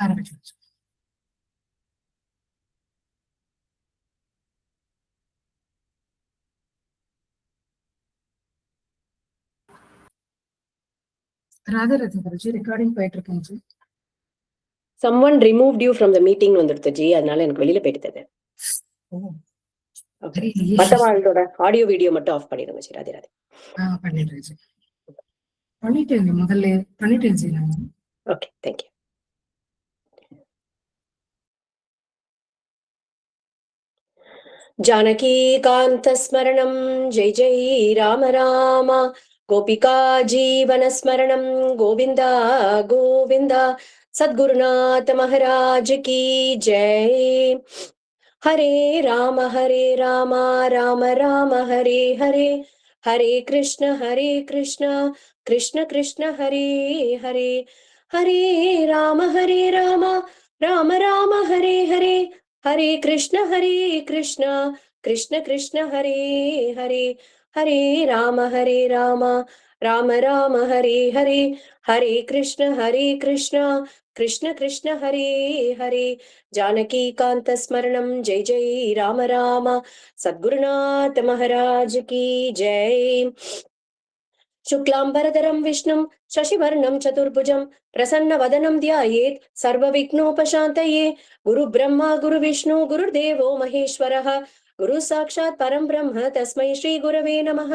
ஆரம்பிச்சு. ராதரதி குருஜி ரெக்கார்டிங் போயிட்டு இருக்கேன் G. someone removed you from the meeting வந்துடுது ஜி, அதனால எனக்கு வெளியில போயிட்டது. மத்தவாளோட ஆடியோ வீடியோ மட்டும் ஆஃப் பண்ணிடுங்க ஜி. ராதே ராதே. பண்ணிடுறேன் ஜி. பண்ணிட்டேன் முதல்ல பண்ணிட்டேன் ஜி நான். Okay, thank you. जानकीकान्तस्मरणं जय जय राम राम, गोपिका जीवनस्मरणं गोविन्द गोविन्द, सद्गुरुनाथ महाराज की जय। हरे राम राम राम हरे हरे, हरे कृष्ण कृष्ण कृष्ण हरे हरे, हरे राम राम राम हरे हरे, हरे कृष्ण कृष्ण कृष्ण हरे हरे, हरे राम राम राम हरे हरे, हरे कृष्ण कृष्ण कृष्ण हरे हरे। जानकीकान्तस्मरणं जय जय राम राम, सद्गुरुनाथ महाराज की जय। शुक्लांबरधरं विष्णुं शशिवर्णं चतुर्भुजं, प्रसन्नवदनं ध्यायेत् सर्वविघ्नोपशान्तये। गुरुब्रह्मा गुरुविष्णु गुरुर्देवो महेश्वरः, गुरु साक्षात् परं ब्रह्म तस्मै श्री गुरवे नमः।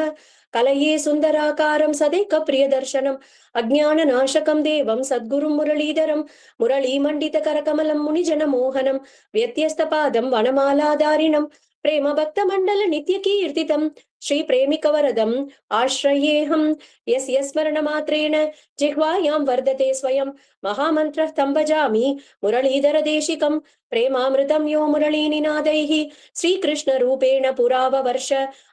कलये सुन्दराकारं सदैकप्रियदर्शनं, अज्ञाननाशकं देवं सद्गुरुं मुरलीधरं, मुरलीमण्डितकरकमलं मुनिजनमोहनं, व्यत्यस्तपादं वनमालाधारिणं, प्रेमभक्तमण्डल नित्यकीर्तितं, श्री प्रेमिकवरदम् आश्रयेऽहं। यस्य स्मरणमात्रेण जिह्वायां वर्धते स्वयं, महामन्त्रः तं भजामि मुरलीधरदेशिकं। प्रेमामृतं यो मुरलीनिनादैः श्रीकृष्णरूपेण पुराववर्ष,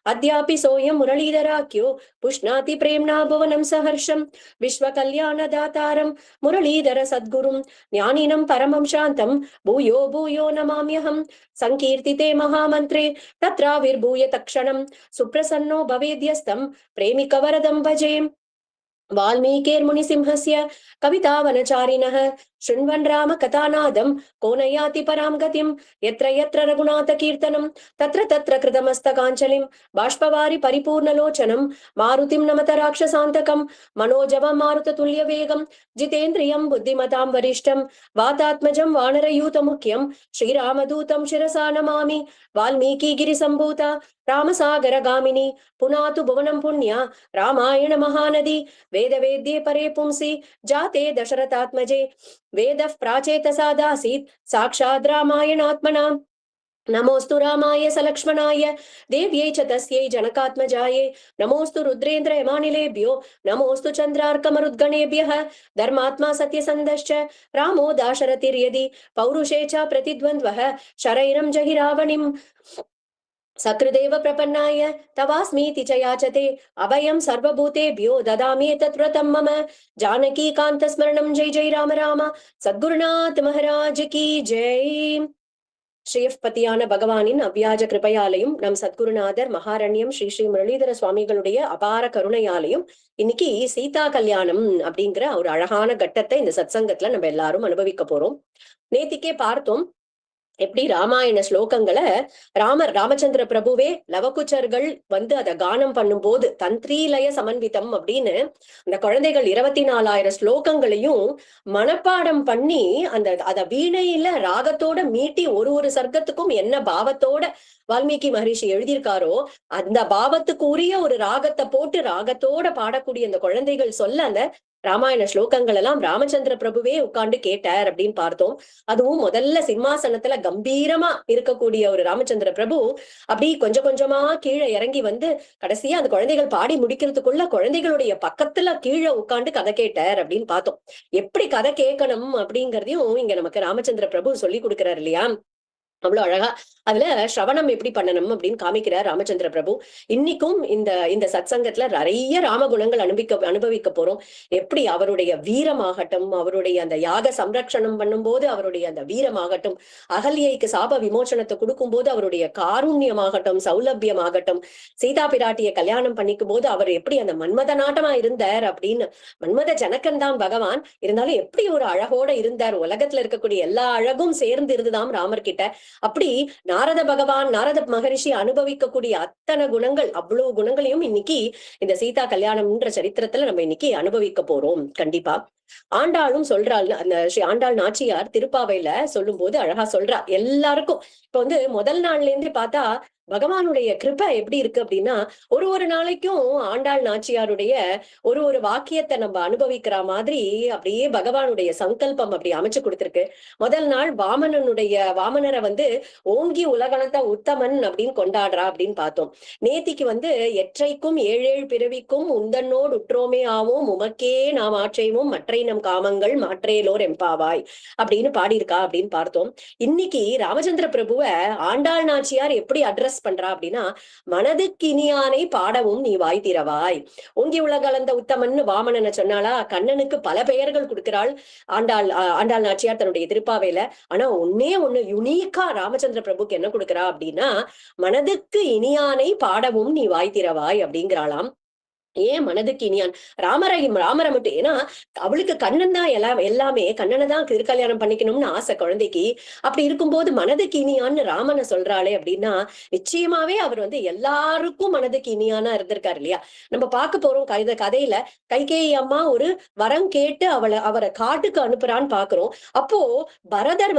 अद्यापि सोऽयं मुरलीधराख्यो पुष्णाति प्रेम्णा भुवनं सहर्षं। विश्वकल्याणदातारं मुरलीधर सद्गुरुं, ज्ञानिनं परमं शान्तं भूयो भूयो नमाम्यहं। संकीर्तिते महामन्त्रे तत्राविर्भूय तत्क्षणं, सुप्रसन्नो भवेद्यस्तं प्रेमिकवरदं भजे। वाल्मीकिर्मुनिसिंहस्य कवितावनचारिणः, शृण्वन् राम कथानादं को न याति परां गतिं। यत्र यत्र रघुनाथकीर्तनं तत्र तत्र कृतमस्तकाञ्जलिं, बाष्पवारि परिपूर्णलोचनं मारुतिं नमत राक्षसान्तकं। मनोजवं मारुततुल्यवेगं जितेन्द्रियं बुद्धिमतां वरिष्ठं, वातात्मजं वानरयूतमुख्यं श्रीरामदूतं शिरसा नमामि। वाल्मीकिगिरिसम्भूता रामसागरगामिनी, पुनातु भुवनं पुण्या रामायण महानदी। वेदवेद्ये परे पुंसि जाते दशरथात्मजे, वेदः प्राचेतसा दासीत् साक्षात् रामायणात्मना। नमोस्तु रामाय सलक्ष्मणाय देव्यै च तस्यै जनकात्मजायै, नमोस्तु रुद्रेन्द्र यमानिलेभ्यो नमोस्तु चन्द्रार्कमरुद्गणेभ्यः। धर्मात्मा सत्यसन्धश्च रामो दाशरथिर्यदि, पौरुषे च प्रतिद्वन्द्वः शरैरं जहि रावणिम्। सकृदेव प्रपन्नाय तवास्मीति च याचते, अभयं सर्वभूतेभ्यो ददामि तत्व्रतं मम। जानकीकान्तस्मरणं जय जय राम राम, सद्गुरुनाथ महाराज की जय। ஸ்ரீயப்பதியான பகவானின் அவ்வியாஜ கிருபையாலையும் நம் சத்குருநாதர் மகாரண்யம் ஸ்ரீ ஸ்ரீ முரளிதர சுவாமிகளுடைய அபார கருணையாலையும் இன்னைக்கு சீதா கல்யாணம் அப்படிங்கிற ஒரு அழகான கட்டத்தை இந்த சத்சங்கத்துல நம்ம எல்லாரும் அனுபவிக்க போறோம். நேத்திக்கே பார்த்தோம் எப்படி ராமாயண ஸ்லோகங்களை ராமச்சந்திர பிரபுவே லவகுச்சர்கள் அதை கானம் பண்ணும் போது தந்திரீலய சமன்விதம் அப்படின்னு அந்த குழந்தைகள் 24,000 ஸ்லோகங்களையும் மனப்பாடம் பண்ணி அத வீணையில ராகத்தோட மீட்டி ஒரு சர்க்கத்துக்கும் என்ன பாவத்தோட வால்மீகி மகரிஷி எழுதியிருக்காரோ அந்த பாவத்துக்கு உரிய ஒரு ராகத்தை போட்டு ராகத்தோட பாடக்கூடிய அந்த குழந்தைகள் சொல்ல அந்த ராமாயண ஸ்லோகங்கள் எல்லாம் ராமச்சந்திர பிரபுவே உட்கார்ந்து கேட்டார் அப்படின்னு பார்த்தோம். அதுவும் முதல்ல சிம்மாசனத்துல கம்பீரமா இருக்கக்கூடிய ஒரு ராமச்சந்திர பிரபு அப்படி கொஞ்சம் கொஞ்சமா கீழே இறங்கி கடைசியா அந்த குழந்தைகள் பாடி முடிக்கிறதுக்குள்ள குழந்தைகளுடைய பக்கத்துல கீழே உட்கார்ந்து கதை கேட்டார் அப்படின்னு பார்த்தோம். எப்படி கதை கேட்கணும் அப்படிங்கறதையும் இங்க நமக்கு ராமச்சந்திர பிரபு சொல்லி கொடுக்கிறார் இல்லையா. அவ்வளவு அழகா அதுல ஸ்ரவணம் எப்படி பண்ணணும் அப்படின்னு காமிக்கிறார் ராமச்சந்திர பிரபு. இன்னைக்கும் இந்த இந்த சத்சங்கத்துல நிறைய ராமகுணங்கள் அனுபவிக்க போறோம். எப்படி அவருடைய வீரமாகட்டும், அவருடைய அந்த யாக சம்ரக்ஷணம் பண்ணும்போது அவருடைய அந்த வீரமாகட்டும், அகல்யைக்கு சாப விமோசனத்தை கொடுக்கும் போது அவருடைய காருண்யமாகட்டும், சௌலபியமாகட்டும், சீதா பிராட்டிய கல்யாணம் பண்ணிக்கும் போது அவர் எப்படி அந்த மன்மத நாட்டமா இருந்தார் அப்படின்னு. மன்மத ஜனகன் தான் பகவான், இருந்தாலும் எப்படி ஒரு அழகோட இருந்தார். உலகத்துல இருக்கக்கூடிய எல்லா அழகும் சேர்ந்து இருந்துதான் ராமர் கிட்ட. அப்படி நாரத பகவான், நாரத மகரிஷி அனுபவிக்கக்கூடிய அத்தனை குணங்கள், அவ்வளவு குணங்களையும் இன்னைக்கு இந்த சீதா கல்யாணம்ன்ற சரித்திரத்துல நம்ம இன்னைக்கு அனுபவிக்க போறோம். கண்டிப்பா ஆண்டாளும் சொல்றாள். அந்த ஸ்ரீ ஆண்டாள் நாச்சியார் திருப்பாவையில சொல்லும் போது அழகா சொல்றா எல்லாருக்கும். இப்ப வந்து முதல் நாள்ல இருந்தே பார்த்தா பகவானுடைய கிருபை எப்படி இருக்கு அப்படின்னா, ஒரு நாளைக்கும் ஆண்டாள் நாச்சியாருடைய ஒரு வாக்கியத்தை நம்ம அனுபவிக்கிற மாதிரி அப்படியே பகவானுடைய சங்கல்பம் அப்படி அமைச்சு கொடுத்திருக்கு. முதல் நாள் வாமனரை வந்து ஓங்கி உலகளந்த உத்தமன் அப்படின்னு கொண்டாடுறா அப்படின்னு பார்த்தோம். நேத்திக்கு வந்து எற்றைக்கும் ஏழேழு பிறவிக்கும் உந்தன்னோடு உற்றோமே ஆவோம் உமக்கே நாம் ஆற்றையும் மற்றை நம் காமங்கள் மாற்றேலோர் எம்பாவாய் அப்படின்னு பாடியிருக்கா அப்படின்னு பார்த்தோம். இன்னைக்கு ராமச்சந்திர பிரபுவை ஆண்டாள் நாச்சியார் எப்படி அட்ரஸ் பண்றா அப்படின்னா, மனதுக்கு இனியானை பாடவும் நீ வாய் திறவாய். ஓங்கி உலகளந்த உத்தமன் வாமனனை சொன்னாலா, கண்ணனுக்கு பல பெயர்கள் கொடுக்கிறாள் ஆண்டாள் நாச்சியார் தன்னுடைய திருப்பாவையில. ஆனா ஒண்ணு யுனீக்கா ராமச்சந்திர பிரபுக்கு என்ன கொடுக்கிறா அப்படின்னா, மனதுக்கு இனியானை பாடவும் நீ வாய் திறவாய் அப்படிங்கிறாளாம். ஏன் மனதுக்கு இனியான்? ராமரை மட்டும், ஏன்னா அவளுக்கு கண்ணன் தான் எல்லாமே, கண்ணனை தான் திருக்கல்யாணம் பண்ணிக்கணும்னு ஆசை குழந்தைக்கு. அப்படி இருக்கும்போது மனதுக்கு இனியான்னு ராமனை சொல்றாளே அப்படின்னா, நிச்சயமாவே அவர் வந்து எல்லாருக்கும் மனதுக்கு இனியானா இருந்திருக்காரு இல்லையா? நம்ம பார்க்க போறோம் கதையில கைகேயி அம்மா ஒரு வரம் கேட்டு அவரை காட்டுக்கு அனுப்புறான்னு பாக்குறோம். அப்போ பரதன்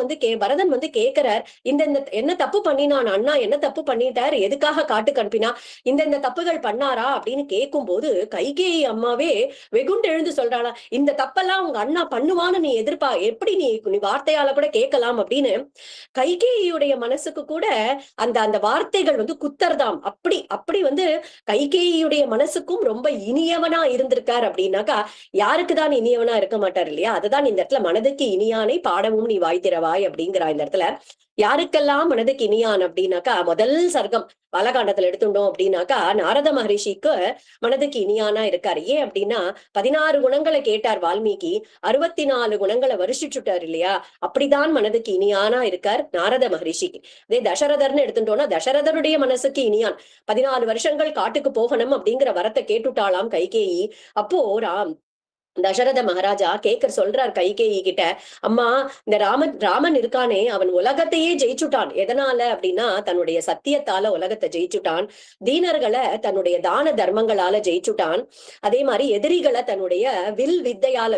வந்து கேக்குறார், இந்த என்ன தப்பு பண்ணினான் அண்ணா, என்ன தப்பு பண்ணிட்டார், எதுக்காக காட்டுக்கு அனுப்பினா, இந்த தப்புகள் பண்ணாரா அப்படின்னு கேட்கும் போது கைகேயி அம்மாவே வெகுண்டு எழுந்து சொல்றாளா, இந்த தப்பெல்லாம் உங்க அண்ணா பண்ணுவான்னு நீ எப்படி நீ வார்த்தையால கூட கேட்கலாம் அப்படின்னு. கைகேயியுடைய மனசுக்கு கூட அந்த வார்த்தைகள் வந்து குத்தர்தாம். அப்படி வந்து கைகேயியுடைய மனசுக்கும் ரொம்ப இனியவனா இருந்திருக்கார் அப்படின்னாக்கா, யாருக்குதான் இனியவனா இருக்க மாட்டார் இல்லையா? அதுதான் இந்த இடத்துல மனதுக்கு இனியானை பாடவும் நீ வாய் திறவாய் அப்படிங்கிறா. இந்த இடத்துல யாருக்கெல்லாம் மனதுக்கு இனியான் அப்படின்னாக்கா, முதல் சர்க்கம் பாலகாண்டத்துல எடுத்துட்டோம் அப்படின்னாக்கா, நாரத மகரிஷிக்கு மனதுக்கு இனியானா இருக்காரு. ஏன் அப்படின்னா 16 குணங்களை கேட்டார் வால்மீகி, 64 குணங்களை வருஷிச்சுட்டார் இல்லையா? அப்படிதான் மனதுக்கு இனியானா இருக்கார் நாரத மகரிஷிக்கு. அதே தசரதர்னு எடுத்துட்டோம்னா, தசரதருடைய மனசுக்கு இனியான் 14 வருஷங்கள் காட்டுக்கு போகணும் அப்படிங்கிற வரத்தை கேட்டுட்டாளாம் கைகேயி. அப்போ தசரத மகாராஜா சொல்றார் கைகேயி கிட்ட, அம்மா இந்த ராமன் இருக்கானே, அவன் உலகத்தையே ஜெயிச்சுட்டான். எதனால அப்படின்னா, தன்னுடைய சத்தியத்தால உலகத்தை ஜெயிச்சுட்டான், தீனர்களை தன்னுடைய தான தர்மங்களால ஜெயிச்சுட்டான், அதே மாதிரி எதிரிகளை தன்னுடைய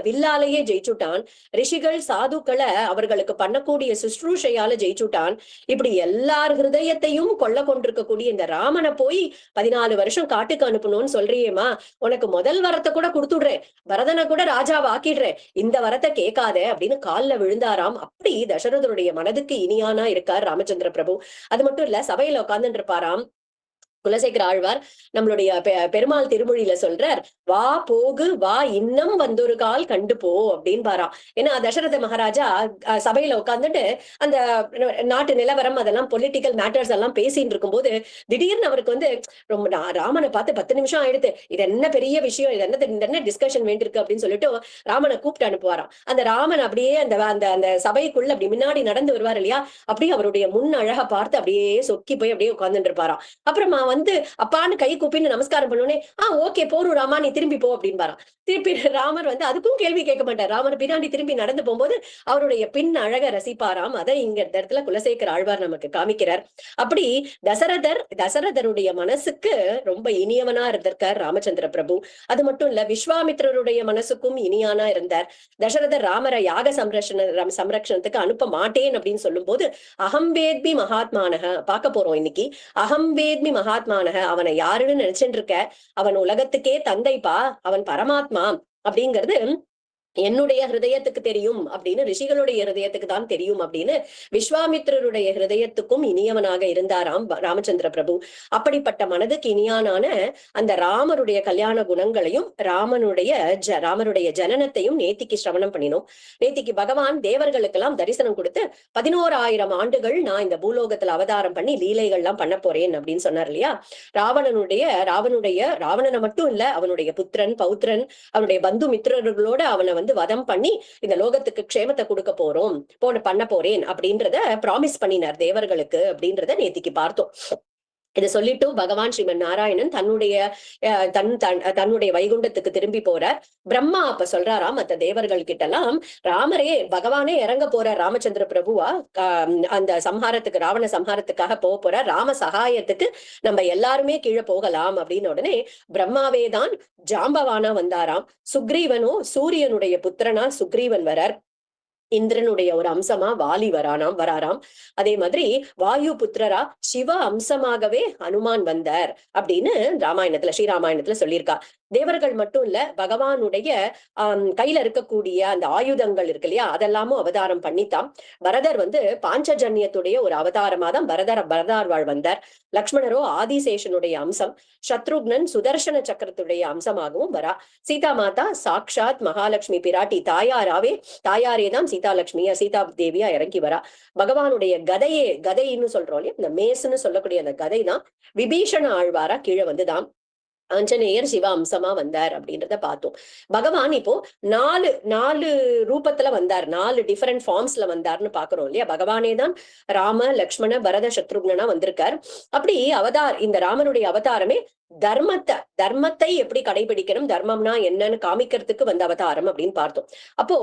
வில்லாலேயே ஜெயிச்சுட்டான், ரிஷிகள் சாதுக்களை அவர்களுக்கு பண்ணக்கூடிய சுஷ்ரூஷையால ஜெயிச்சுட்டான். இப்படி எல்லார் ஹிருதயத்தையும் கொண்டிருக்கக்கூடிய இந்த ராமனை போய் 14 வருஷம் காட்டுக்கு அனுப்பணும்னு சொல்றியேமா, உனக்கு முதல் வரத்தை கூட கொடுத்துடுறேன், பரதனை கூட ராஜாவை ஆக்கிடுறேன், இந்த வரத்தை கேட்காத அப்படின்னு கால்ல விழுந்தாராம். அப்படி தசரதருடைய மனதுக்கு இனியானா இருக்கார் ராமச்சந்திர பிரபு. அது மட்டும் இல்ல, சபையில உட்கார்ந்துட்டு இருப்பாராம் குலசேகர ஆழ்வார். நம்மளுடைய பெருமாள் திருமொழியில சொல்றார், வா போகு வா இன்னம் வந்தொரு கால் கண்டு போ அப்படின்னு பாராம். ஏன்னா தசரத மகாராஜா சபையில உட்கார்ந்துட்டு அந்த நாட்டு நிலவரம் அதெல்லாம் பொலிட்டிக்கல் மேட்டர்ஸ் எல்லாம் பேசிட்டு இருக்கும் போது திடீர்னு அவருக்கு வந்து ரொம்ப ராமனை பார்த்து 10 நிமிஷம் ஆயிடுது, இது என்ன பெரிய விஷயம், இது என்ன டிஸ்கஷன் வேண்டியிருக்கு அப்படின்னு சொல்லிட்டு ராமனை கூப்பிட்டு அனுப்புவாராம். அந்த ராமன் அப்படியே அந்த சபைக்குள்ள அப்படி முன்னாடி நடந்து வருவார் இல்லையா, அப்படியே அவருடைய முன் அழகா பார்த்து அப்படியே சொக்கி போய் அப்படியே உட்கார்ந்துட்டு இருப்பாராம். அப்புறமா வந்து அப்பான்னு கை கூப்பின்னு நமஸ்காரம் பண்ணோடனே, ஓகே போரும் ராமா, நீ திரும்பி போ அப்படின்னு பாராம். திருப்பி ராமர் வந்து அதுக்கும் கேள்வி கேட்க மாட்டார். ராமர் பின்னாடி திரும்பி நடந்து போகும்போது அவருடைய பின் அழக ரசிப்பாராம். அதை இங்க இடத்துல குலசேகர ஆழ்வார் நமக்கு காமிக்கிறார். அப்படி தசரதருடைய மனசுக்கு ரொம்ப இனியவனா இருந்திருக்கார் ராமச்சந்திர பிரபு. அது மட்டும் இல்ல, விஸ்வாமித்திரருடைய மனசுக்கும் இனியானா இருந்தார். தசரதர் ராமரை யாக சம்ரக்ஷணத்துக்கு அனுப்ப மாட்டேன் அப்படின்னு சொல்லும் போது, அகம்பேத்மி மகாத்மானக பார்க்க போறோம் இன்னைக்கு. அகம்பேத்மி மகாத்மானக, அவனை யாருன்னு நினைச்சுட்டு இருக்க, அவன் உலகத்துக்கே தந்தைப்பா, அவன் பரமாத்மா அப்படிங்கிறது என்னுடைய ஹிருதயத்துக்கு தெரியும் அப்படின்னு, ரிஷிகளுடைய ஹிருதயத்துக்கு தான் தெரியும் அப்படின்னு விஸ்வாமித்திரருடைய ஹிருதயத்துக்கும் இனியவனாக இருந்தாராம் ராமச்சந்திர பிரபு. அப்படிப்பட்ட மனதுக்கு இனியானான அந்த ராமருடைய கல்யாண குணங்களையும் ராமருடைய ஜனனத்தையும் நேத்திக்கு சிரவணம் பண்ணினோம். நேத்திக்கு பகவான் தேவர்களுக்கெல்லாம் தரிசனம் கொடுத்து 11,000 ஆண்டுகள் நான் இந்த பூலோகத்துல அவதாரம் பண்ணி லீலைகள்லாம் பண்ண போறேன் அப்படின்னு சொன்னார் இல்லையா. ராவணனை மட்டும் இல்ல, அவனுடைய புத்திரன் பௌத்திரன் அவனுடைய பந்து மித்திரர்களோட அவனை வதம் பண்ணி இந்த லோகத்துக்கு க்ஷேமத்தை கொடுக்க பண்ண போறேன் அப்படின்றத ப்ராமிஸ் பண்ணினார் தேவர்களுக்கு அப்படின்றத நேத்திக்கு பார்த்தோம். இதை சொல்லிட்டு பகவான் ஸ்ரீமன் நாராயணன் தன்னுடைய வைகுண்டத்துக்கு திரும்பி போறார். பிரம்மா அப்ப சொல்றாராம் மத்த தேவர்கள் கிட்ட எல்லாம், பகவானே இறங்க போறார் ராமச்சந்திர பிரபுவா அந்த ராவண சம்ஹாரத்துக்காக போறார், ராம சகாயத்துக்கு நம்ம எல்லாருமே கீழே போகலாம் அப்படின்னு. உடனே பிரம்மாவே தான் ஜாம்பவானா வந்தாராம். சுக்ரீவனும் சூரியனுடைய புத்திரனா சுக்ரீவன் வரார். இந்திரனுடைய ஒரு அம்சமா வாலி வராராம். அதே மாதிரி வாயு புத்திரரா சிவ அம்சமாகவே அனுமான் வந்தார் அப்படின்னு ஸ்ரீராமாயணத்துல சொல்லியிருக்கா. தேவர்கள் மட்டும் இல்ல, பகவானுடைய கையில இருக்கக்கூடிய அந்த ஆயுதங்கள் இருக்கு இல்லையா, அதெல்லாமும் அவதாரம் பண்ணித்தான். பரதர் பாஞ்சஜன்யத்துடைய ஒரு அவதாரமா தான் பரதார்வாள் வந்தார். லக்ஷ்மணரோ ஆதிசேஷனுடைய அம்சம், சத்ருக்னன் சுதர்சன சக்கரத்துடைய அம்சமாகவும் வரா. சீதா மாதா சாக்ஷாத் மகாலட்சுமி பிராட்டி தாயாரே தான் சீதா தேவியா இறங்கி வரா. பகவானுடைய கதைன்னு சொல்றோம் இல்லையா, இந்த மேசுன்னு சொல்லக்கூடிய அந்த கதை தான் விபீஷண ஆழ்வாரா கீழே வந்துதான் ஆஞ்சநேயர் சிவ அம்சமா வந்தார் அப்படின்றத பார்த்தோம். பகவான் இப்போ நாலு ரூபத்துல வந்தார், 4 டிஃபரெண்ட் ஃபார்ம்ஸ்ல வந்தார்னு பாக்குறோம் இல்லையா. பகவானே தான் ராம லக்ஷ்மண பரத சத்ருக்னா வந்திருக்கார். அப்படி இந்த ராமனுடைய அவதாரமே தர்மத்தை எப்படி கடைபிடிக்கணும், தர்மம்னா என்னன்னு காமிக்கிறதுக்கு வந்த அவதாரம் அப்படின்னு பார்த்தோம். அப்போ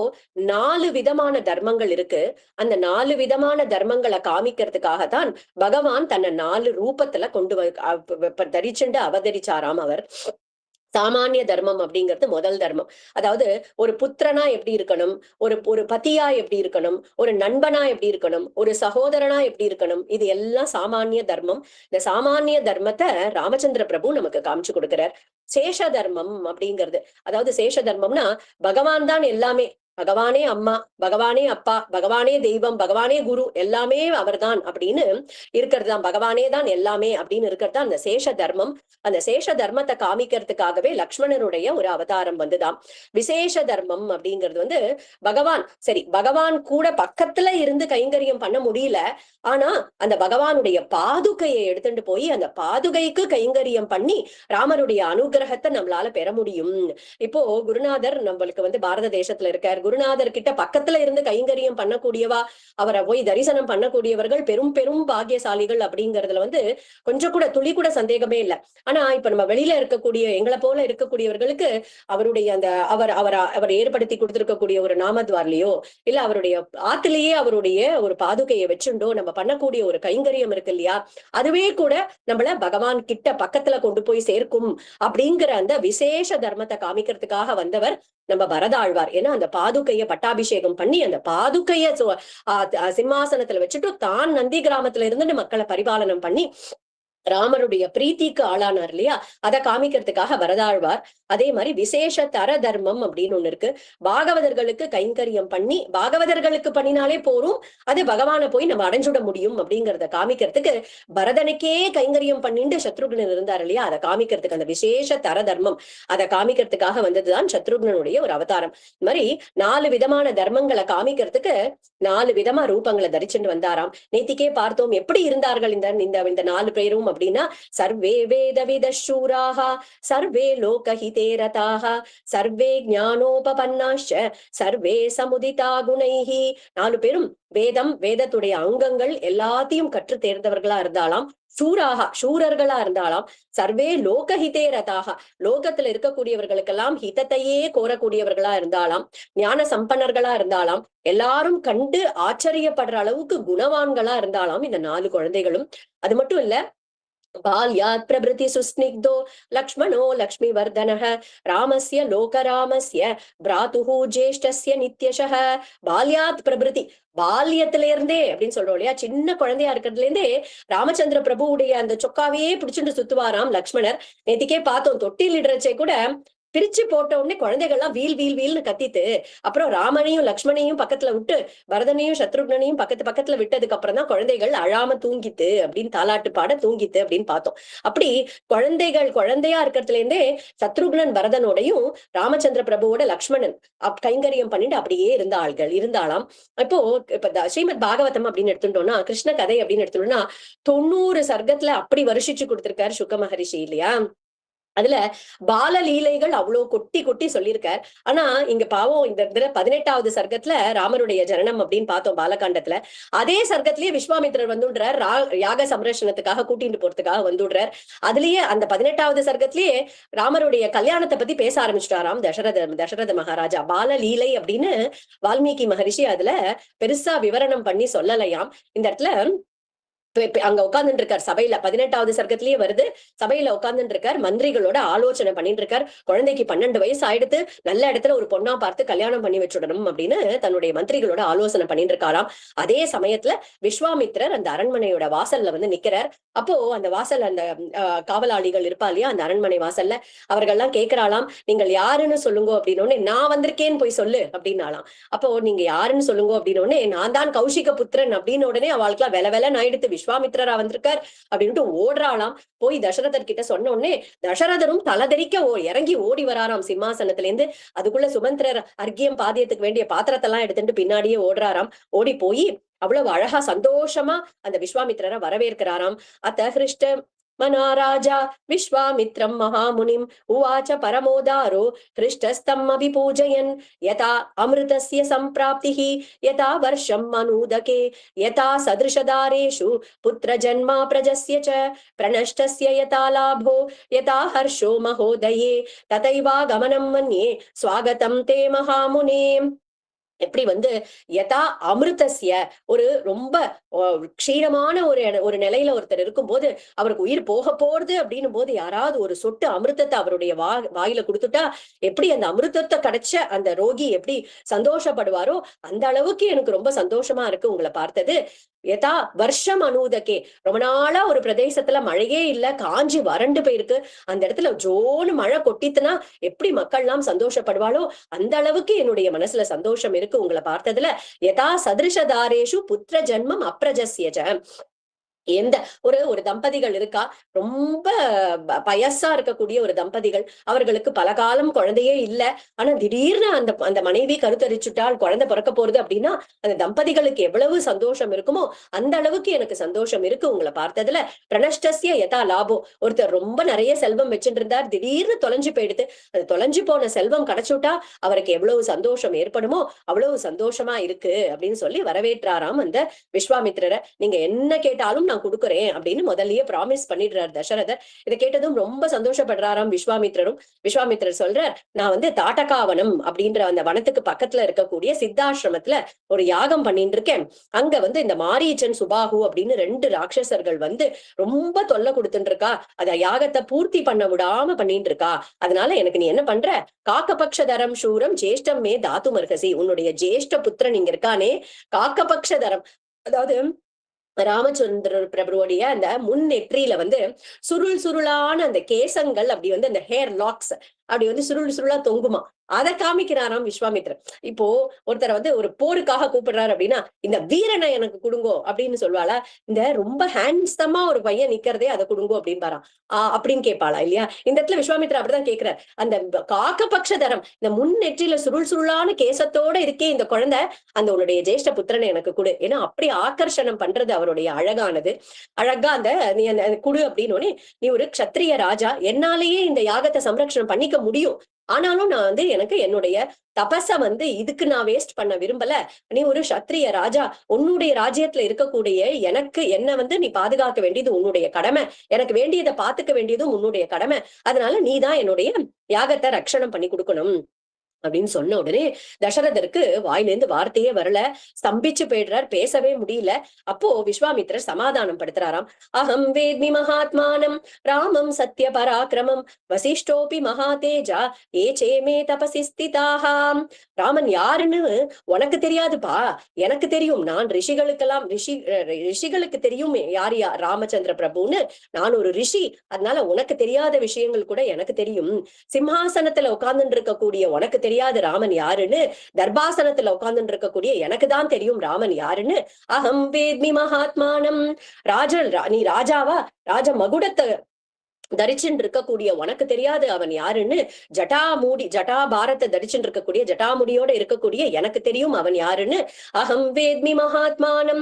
4 விதமான தர்மங்கள் இருக்கு. அந்த 4 விதமான தர்மங்களை காமிக்கிறதுக்காகத்தான் பகவான் தன்னை 4 ரூபத்துல தரிச்சுண்டு அவதரிச்சாராம் அவர். சாமானிய தர்மம் அப்படிங்கிறது முதல் தர்மம். அதாவது ஒரு புத்திரனா எப்படி இருக்கணும், ஒரு பத்தியா எப்படி இருக்கணும், ஒரு நண்பனா எப்படி இருக்கணும், ஒரு சகோதரனா எப்படி இருக்கணும், இது எல்லாம் சாமானிய தர்மம். இந்த சாமானிய தர்மத்தை ராமச்சந்திர பிரபு நமக்கு காமிச்சு கொடுக்கிறார். சேஷ தர்மம் அப்படிங்கிறது, அதாவது சேஷ தர்மம்னா பகவான் தான் எல்லாமே, பகவானே அம்மா, பகவானே அப்பா, பகவானே தெய்வம், பகவானே குரு, எல்லாமே அவர்தான் அப்படின்னு இருக்கிறது தான், பகவானே தான் எல்லாமே அப்படின்னு இருக்கிறது தான் அந்த சேஷ தர்மம். அந்த சேஷ தர்மத்தை காமிக்கிறதுக்காகவே லக்ஷ்மணனுடைய ஒரு அவதாரம் வந்துதான். விசேஷ தர்மம் அப்படிங்கிறது பகவான் கூட பக்கத்துல இருந்து கைங்கரியம் பண்ண முடியல, ஆனா அந்த பகவானுடைய பாதுகையை எடுத்துட்டு போய் அந்த பாதுகைக்கு கைங்கரியம் பண்ணி ராமருடைய அனுகிரகத்தை நம்மளால பெற முடியும். இப்போ குருநாதர் நம்மளுக்கு பாரத தேசத்துல இருக்கார். குருநாதர் கிட்ட பக்கத்துல இருந்து கைங்கரியம் பண்ணக்கூடியவா, அவரை போய் தரிசனம் பண்ணக்கூடியவர்கள் பெரும் பெரும் பாக்கியசாலிகள் அப்படிங்கறதுல கொஞ்சம் கூட துளி கூட சந்தேகமே இல்லை. ஆனா இப்ப நம்ம வெளியில இருக்கக்கூடிய எங்களை போல இருக்கக்கூடியவர்களுக்கு அவருடைய அந்த அவர் ஏற்படுத்தி கொடுத்திருக்கக்கூடிய ஒரு நாமத்வார்லயோ இல்ல அவருடைய ஆத்திலேயே அவருடைய ஒரு பாதுகையை வச்சுண்டோ நம்ம பண்ணக்கூடிய ஒரு கைங்கரியம் இருக்கு இல்லையா, அதுவே கூட நம்மள பகவான் கிட்ட பக்கத்துல கொண்டு போய் சேர்க்கும் அப்படிங்கிற அந்த விசேஷ தர்மத்தை காமிக்கிறதுக்காக வந்தவர் நம்ம பரதாழ்வார். ஏன்னா அந்த பாதுகைய பட்டாபிஷேகம் பண்ணி அந்த பாதுகைய சிம்மாசனத்துல வச்சுட்டு தான் நந்தி கிராமத்துல இருந்து மக்களை பரிபாலனம் பண்ணி ராமருடைய பிரீத்திக்கு ஆளானார் இல்லையா, அதை காமிக்கிறதுக்காக வரதாழ்வார். அதே மாதிரி விசேஷ தர தர்மம் அப்படின்னு ஒண்ணு இருக்கு. பாகவதர்களுக்கு கைங்கரியம் பண்ணி பாகவதர்களுக்கு பண்ணினாலே போரும், அது பகவானை போய் நம்ம அடைஞ்சுட முடியும் அப்படிங்கறத காமிக்கிறதுக்கு பரதனுக்கே கைங்கரியம் பண்ணிட்டு சத்ருக்னன் இருந்தார் இல்லையா, அதை காமிக்கிறதுக்கு அந்த விசேஷ தர தர்மம் அதை காமிக்கிறதுக்காக வந்ததுதான் சத்ருக்னனுடைய ஒரு அவதாரம். இந்த மாதிரி 4 விதமான தர்மங்களை காமிக்கிறதுக்கு 4 விதமா ரூபங்களை தரிச்சுட்டு வந்தாராம். நேத்திக்கே பார்த்தோம் எப்படி இருந்தார்கள் இந்த 4 பேரும் அப்படின்னா, சர்வே வேதவித சூராக, சர்வே லோகஹிதே ரதாக, சர்வே ஞானோபபன்னாஷ, சர்வே சமுதிதா குணைஹி. 4 பேரும் வேதத்துடைய அங்கங்கள் எல்லாத்தையும் கற்று தேர்ந்தவர்களா இருந்தாலாம். சூரர்களா இருந்தாலாம். சர்வே லோகஹிதே ரதாக, லோகத்துல இருக்கக்கூடியவர்களுக்கெல்லாம் ஹிதத்தையே கோரக்கூடியவர்களா இருந்தாலாம். ஞான சம்பன்னர்களா இருந்தாலாம். எல்லாரும் கண்டு ஆச்சரியப்படுற அளவுக்கு குணவான்களா இருந்தாலாம் இந்த 4 குழந்தைகளும். அது மட்டும் இல்ல, बाल्यात् प्रभृति सुस्निग्धो लक्ष्मणो लक्ष्मीवर्धनः, रामस्य लोकरामस्य भ्रातुः ज्येष्ठस्य नित्यशः. பால்யாத் பிரபிருதி, பால்யத்துல இருந்தே அப்படின்னு சொல்றோம் இல்லையா, சின்ன குழந்தையா இருக்கிறதுல இருந்தே ராமச்சந்திர பிரபுவுடைய அந்த சொக்காவையே பிடிச்சுட்டு சுத்துவாராம் லக்ஷ்மணர். நேத்திக்கே பார்த்தோம், தொட்டில் இடறச்சே கூட பிரிச்சு போட்ட உடனே குழந்தைகள்லாம் வீல் வீல் வீல்னு கத்திட்டு, அப்புறம் ராமனையும் லக்ஷ்மணையும் பக்கத்துல விட்டு பரதனையும் சத்ருக்னனையும் பக்கத்துல விட்டதுக்கு அப்புறம் தான் குழந்தைகள் அழாம தூங்கித்து அப்படின்னு தாலாட்டு பாட தூங்கித்து அப்படின்னு பார்த்தோம். அப்படி குழந்தையா இருக்கிறதுல இருந்தே சத்ருக்னன் பரதனோடையும் ராமச்சந்திர பிரபுவோட லக்ஷ்மணன் கைங்கரியம் பண்ணிட்டு அப்படியே இருந்தாளாம். இப்போ இப்ப ஸ்ரீமத் பாகவதம் அப்படின்னு எடுத்துட்டோம்னா, கிருஷ்ண கதை அப்படின்னு எடுத்துட்டோம்னா 90 சர்க்கத்துல அப்படி வருஷிச்சு கொடுத்திருக்காரு சுக மகரிஷி இல்லையா? அதுல பால லீலைகள் அவ்வளவு கொட்டி கொட்டி சொல்லியிருக்கார். ஆனா இங்க பாவம் இந்த 18வது சர்க்கத்துல ராமருடைய ஜனனம் அப்படின்னு பார்த்தோம் பாலகாண்டத்துல. அதே சர்க்கத்திலேயே விஸ்வாமித்திரர் வந்துடுறார், யாக சம்ரட்சணத்துக்காக கூட்டிட்டு போறதுக்காக வந்துடுறார். அதுலயே அந்த 18வது சர்க்கத்திலேயே ராமருடைய கல்யாணத்தை பத்தி பேச ஆரம்பிச்சுட்டாராம் தசரத மகாராஜா. பால லீலை அப்படின்னு வால்மீகி மகரிஷி அதுல பெருசா விவரணம் பண்ணி சொல்லலையாம். இந்த இடத்துல அங்க உட்கார்ந்துட்டு இருக்கார் சபையில, 18வது சர்க்கத்திலேயே வருது. சபையில உட்கார்ந்துட்டு இருக்கார், மந்திரிகளோட ஆலோசனை பண்ணிட்டு இருக்கார். குழந்தைக்கு 12 வயசு ஆயிடுத்து, நல்ல இடத்துல ஒரு பொண்ணா பார்த்து கல்யாணம் பண்ணி வச்சுடணும் அப்படின்னு தன்னுடைய மந்திரிகளோட ஆலோசனை பண்ணிட்டு இருக்காராம். அதே சமயத்துல விஸ்வாமித்திரர் அந்த அரண்மனையோட வாசல்ல வந்து நிக்கிறார். அப்போ அந்த வாசல் அந்த காவலாளிகள் இருப்பா இல்லையா அந்த அரண்மனை வாசல்ல, அவர்கள்லாம் கேட்கிறாளாம், நீங்கள் யாருன்னு சொல்லுங்க அப்படின்னு. நான் வந்திருக்கேன்னு போய் சொல்லு அப்படின்னாலாம். அப்போ நீங்க யாருன்னு சொல்லுங்க அப்படின்னு, நான் தான் கௌஷிக புத்திரன் அப்படின்னு உடனே அவளுக்குலாம் வெல ஆயிடுத்து, விஸ்வாமித்திரரா வந்திருக்கார் அப்படின்ட்டு ஓடுறாளாம். போய் தசரதர் கிட்ட சொன்ன உடனே தசரதரும் தலதெறிக்க இறங்கி ஓடி வராராம் சிம்மாசனத்துல இருந்து. அதுக்குள்ள சுமந்திரர் அர்க்கியம் பாதியத்துக்கு வேண்டிய பாத்திரத்தெல்லாம் எடுத்துட்டு பின்னாடியே ஓடுறாராம். ஓடி போய் அவ்வளவு அழகா சந்தோஷமா அந்த விஸ்வாமித்திரரை வரவேற்கிறாராம். அத்த ஹிருஷ்ட மனாராஜா விஸ்வாமித்ரம் மகாமுனிம் உவாச்ச பரமோதாரோ ஹிருஷ்டஸ்தம் அபிபூஜயன் யதா அமிர்தஸ்ய சம்பிராப்திஹி யதா வர்ஷம் மனூதகே யதா சதிருஷதாரேஷு புத்திர ஜன்மா பிரஜஸ்ய ச பிரணஷ்டஸ்ய யதா லாபோ யதா ஹர்ஷோ மகோதயே ததைவா கமனம் மன்யே ஸ்வாகதம் தே மகாமுனே. எப்படி வந்து யதா அமிர்தஸ்ய ஒரு ரொம்ப க்ஷீணமான ஒரு நிலையில ஒருத்தர் இருக்கும்போது அவருக்கு உயிர் போக போறது அப்படின்னும் போது யாராவது ஒரு சொட்டு அமிர்தத்தை அவருடைய வாயில கொடுத்துட்டா எப்படி அந்த அமிர்தத்தை கிடைச்ச அந்த ரோகி எப்படி சந்தோஷப்படுவாரோ அந்த அளவுக்கு எனக்கு ரொம்ப சந்தோஷமா இருக்கு உங்களை பார்த்தது. யதா வருஷம் அனூதகே, ரொம்ப நாளா ஒரு பிரதேசத்துல மழையே இல்ல, காஞ்சி வறண்டு போயிருக்கு. அந்த இடத்துல ஜோனு மழை கொட்டித்துனா எப்படி மக்கள்லாம் சந்தோஷப்படுவாளோ அந்த அளவுக்கு என்னுடைய மனசுல சந்தோஷம் இருக்கு உங்களை பார்த்ததுல. யதா சதிருஷதாரேஷு புத்திர ஜன்மம் அப்ரஜஸ்யஜ. எந்த ஒரு தம்பதிகள் இருக்கா, ரொம்ப பயசா இருக்கக்கூடிய ஒரு தம்பதிகள், அவர்களுக்கு பல காலம் குழந்தையே இல்ல. ஆனா திடீர்னு அந்த மனைவி கருத்தரிச்சுட்டால் குழந்தை பிறக்க போறது அப்படின்னா அந்த தம்பதிகளுக்கு எவ்வளவு சந்தோஷம் இருக்குமோ அந்த அளவுக்கு எனக்கு சந்தோஷம் இருக்கு உங்களை பார்த்ததுல. பிரணஷ்டஸ்ய யதா லாபோ, ஒருத்தர் ரொம்ப நிறைய செல்வம் வச்சுட்டு இருந்தார், திடீர்னு தொலைஞ்சு போயிடுது. அந்த தொலைஞ்சு போன செல்வம் கிடைச்சுட்டா அவருக்கு எவ்வளவு சந்தோஷம் ஏற்படுமோ அவ்வளவு சந்தோஷமா இருக்கு அப்படின்னு சொல்லி வரவேற்றாராம் அந்த விஸ்வாமித்திரரை. நீங்க என்ன கேட்டாலும் நான் கொடுக்குறேன் அப்படின்னு முதல்லயே ப்ராமிஸ் பண்ணிடுறார் தசரதர். இதை கேட்டதும் ரொம்ப சந்தோஷப்படுறாராம் விஸ்வாமித்திரரும். விஸ்வாமித்திரர் சொல்றார், நான் வந்து தாட்டகாவனம் அப்படின்ற அந்த வனத்துக்கு பக்கத்துல இருக்கக்கூடிய சித்தாசிரமத்துல ஒரு யாகம் பண்ணிட்டு இருக்கேன். அங்க வந்து இந்த மாரீச்சன் சுபாகு அப்படின்னு 2 ராட்சசர்கள் வந்து ரொம்ப தொல்லை கொடுத்துட்டு இருக்கா, அத யாகத்தை பூர்த்தி பண்ண விடாம பண்ணிட்டு இருக்கா. அதனால எனக்கு நீ என்ன பண்ற, காக்கபக்ஷதரம் சூரம் ஜேஷ்டம் மே தாத்து மர்கசி, உன்னுடைய ஜேஷ்ட புத்திரன் இங்க இருக்கானே காக்கபக்ஷதரம், அதாவது ராமச்சந்திர பிரபுவோடைய அந்த முன்னெற்றியில வந்து சுருளான அந்த கேசங்கள் அப்படி வந்து அந்த ஹேர் லாக்ஸ் அப்படி வந்து சுருளா தொங்குமா, அதை காமிக்கிறாராம் விஸ்வாமித்திரன். இப்போ ஒருத்தரை வந்து ஒரு போருக்காக கூப்பிடுறாரு அப்படின்னா இந்த வீரனை எனக்கு கொடுங்கோ அப்படின்னு சொல்லுவாளா, இந்த ரொம்ப ஹேண்ட்ஸமா ஒரு பையன் நிக்கிறதே அதை கொடுங்கோ அப்படின்னு பாரான் அப்படின்னு கேட்பாளா இல்லையா. இந்த இடத்துல விஸ்வாமித்திரன் அப்படிதான் கேட்கிறார், அந்த காக்கபக்ஷ தரம் இந்த முன்னெற்றியில சுருளான கேசத்தோட இருக்கே இந்த குழந்தை, அந்த உன்னுடைய ஜேஷ்ட புத்திரனை எனக்கு கொடு. ஏன்னா அப்படி ஆகர்ஷணம் பண்றது அவருடைய அழகானது. அழகா அந்த நீ அந்த குடு அப்படின்னு, நீ ஒரு க்ஷத்ரிய ராஜா, என்னாலேயே இந்த யாகத்தை சம்ரக்ஷணம் பண்ணிக்க முடியும், ஆனாலும் நான் வந்து எனக்கு என்னுடைய தபச வந்து இதுக்கு நான் வேஸ்ட் பண்ண விரும்பல. நீ ஒரு சத்திரிய ராஜா, உன்னுடைய ராஜ்யத்துல இருக்கக்கூடிய என்ன வந்து நீ பாதுகாக்க வேண்டியது உன்னுடைய கடமை, எனக்கு வேண்டியதை பாத்துக்க வேண்டியதும் உன்னுடைய கடமை. அதனால நீதான் என்னுடைய யாகத்தை ரட்சணம் பண்ணி கொடுக்கணும் அப்படின்னு சொன்ன உடனே தசரதருக்கு வாயிலிருந்து வார்த்தையே வரல, ஸ்தம்பிச்சு போயிடுறார், பேசவே முடியல. அப்போ விஸ்வாமித்திரர் சமாதானம் படுத்துறாராம். அகம் வேத்மி மகாத்மானம் ராமம் சத்ய பராக்கிரமம் வசிஷ்டோபி மகாதேஜா ஏ சேமே தபசி ஸ்திதாஹாம். ராமன் யாருன்னு உனக்கு தெரியாதுப்பா, எனக்கு தெரியும். நான் ரிஷிகளுக்கு தெரியும் யார் ராமச்சந்திர பிரபுன்னு. நான் ஒரு ரிஷி, அதனால உனக்கு தெரியாத விஷயங்கள் கூட எனக்கு தெரியும். சிம்ஹாசனத்துல உட்கார்ந்து இருக்கக்கூடிய உனக்கு தெரியாது ராமன் யாருன்னு, தர்பாசனத்துல உட்கார்ந்து இருக்கக்கூடிய எனக்கு தான் தெரியும் ராமன் யாருன்னு. அகம் வேத்மி மகாத்மானம். நீ ராஜாவா? ராஜ மகுடத்தை தரிச்சுட்டு இருக்கக்கூடிய உனக்கு தெரியாது அவன் யாருன்னு. ஜட்டா பாரத்தை தரிச்சுட்டு இருக்கக்கூடிய ஜட்டாமுடியோட இருக்கக்கூடிய எனக்கு தெரியும் அவன் யாருன்னு. அகம் வேத்மி மகாத்மானம்.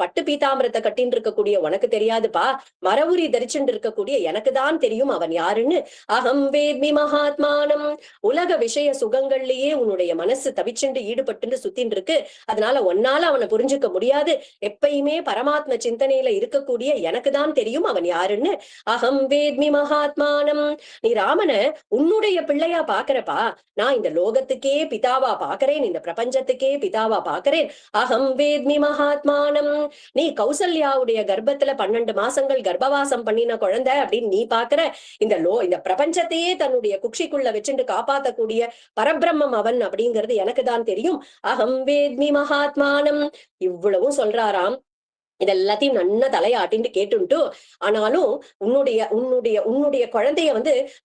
பட்டு பீதாம்பரத்தை கட்டின்னு இருக்கக்கூடிய உனக்கு தெரியாதுப்பா, மரவுரி தரிச்சுட்டு இருக்கக்கூடிய எனக்கு தான் தெரியும் அவன் யாருன்னு. அகம் வேத்மி மகாத்மானம். உலக விஷய சுகங்கள்லயே உன்னுடைய மனசு தவிச்சுண்டு ஈடுபட்டு சுத்தின்னு இருக்கு, அதனால ஒன்னால அவனை புரிஞ்சுக்க முடியாது. எப்பயுமே பரமாத்ம சிந்தனையில இருக்கக்கூடிய எனக்கு தான் தெரியும் அவன் யாருன்னு. அகம் வேத்மி மகாத்மானம். நீ ராமன உன்னுடைய பிள்ளையா பாக்குறப்பா, நான் இந்த லோகத்துக்கே பிதாவா பாக்குறேன், இந்த பிரபஞ்சத்துக்கே பிதாவா பாக்குறேன். அகம் வேத்மி மகாத்மானம். நீ கௌசல்யாவுடைய கர்ப்பத்துல 12 மாசங்கள் கர்ப்பவாசம் பண்ணின குழந்தை அப்படின்னு நீ பாக்குற. இந்த பிரபஞ்சத்தையே தன்னுடைய குக்ஷிக்குள்ள வச்சுட்டு காப்பாத்தக்கூடிய பரபிரம்மம் அவன் அப்படிங்கிறது எனக்கு தான் தெரியும். அகம் வேத்மி மகாத்மானம். இவ்வளவும் சொல்றாராம். இதெல்லாத்தையும் நன்னா தலையாட்டின்னு கேட்டுட்டு, ஆனாலும் உன்னுடைய குழந்தைய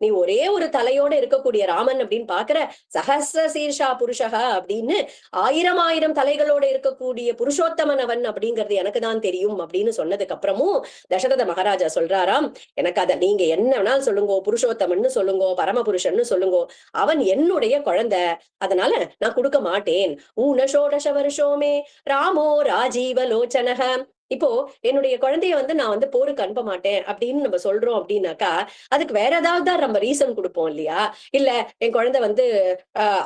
நீ ஒரே ஒரு தலையோட இருக்கக்கூடிய ராமன் அப்படின்னு பாக்குற. சஹஸ்ர சீர்ஷா புருஷகா அப்படின்னு 1000 தலைகளோட இருக்கக்கூடிய புருஷோத்தமன் அவன் அப்படிங்கிறது எனக்கு தான் தெரியும் அப்படின்னு சொன்னதுக்கு அப்புறமும் தசரத மகாராஜா சொல்றாராம், எனக்கு அத நீங்க என்ன வேணாலும் சொல்லுங்கோ, புருஷோத்தமன்னு சொல்லுங்கோ, பரமபுருஷன்னு சொல்லுங்கோ, அவன் என்னுடைய குழந்தை, அதனால நான் கொடுக்க மாட்டேன். ஊனஷோடச வருஷோமே ராமோ ராஜீவலோச்சனக. இப்போ என்னுடைய குழந்தைய நான் போருக்கு அனுப்ப மாட்டேன் அப்படின்னு நம்ம சொல்றோம் அப்படின்னாக்கா, அதுக்கு வேற ஏதாவது நம்ம ரீசன் கொடுப்போம் இல்லையா? இல்ல என் குழந்தை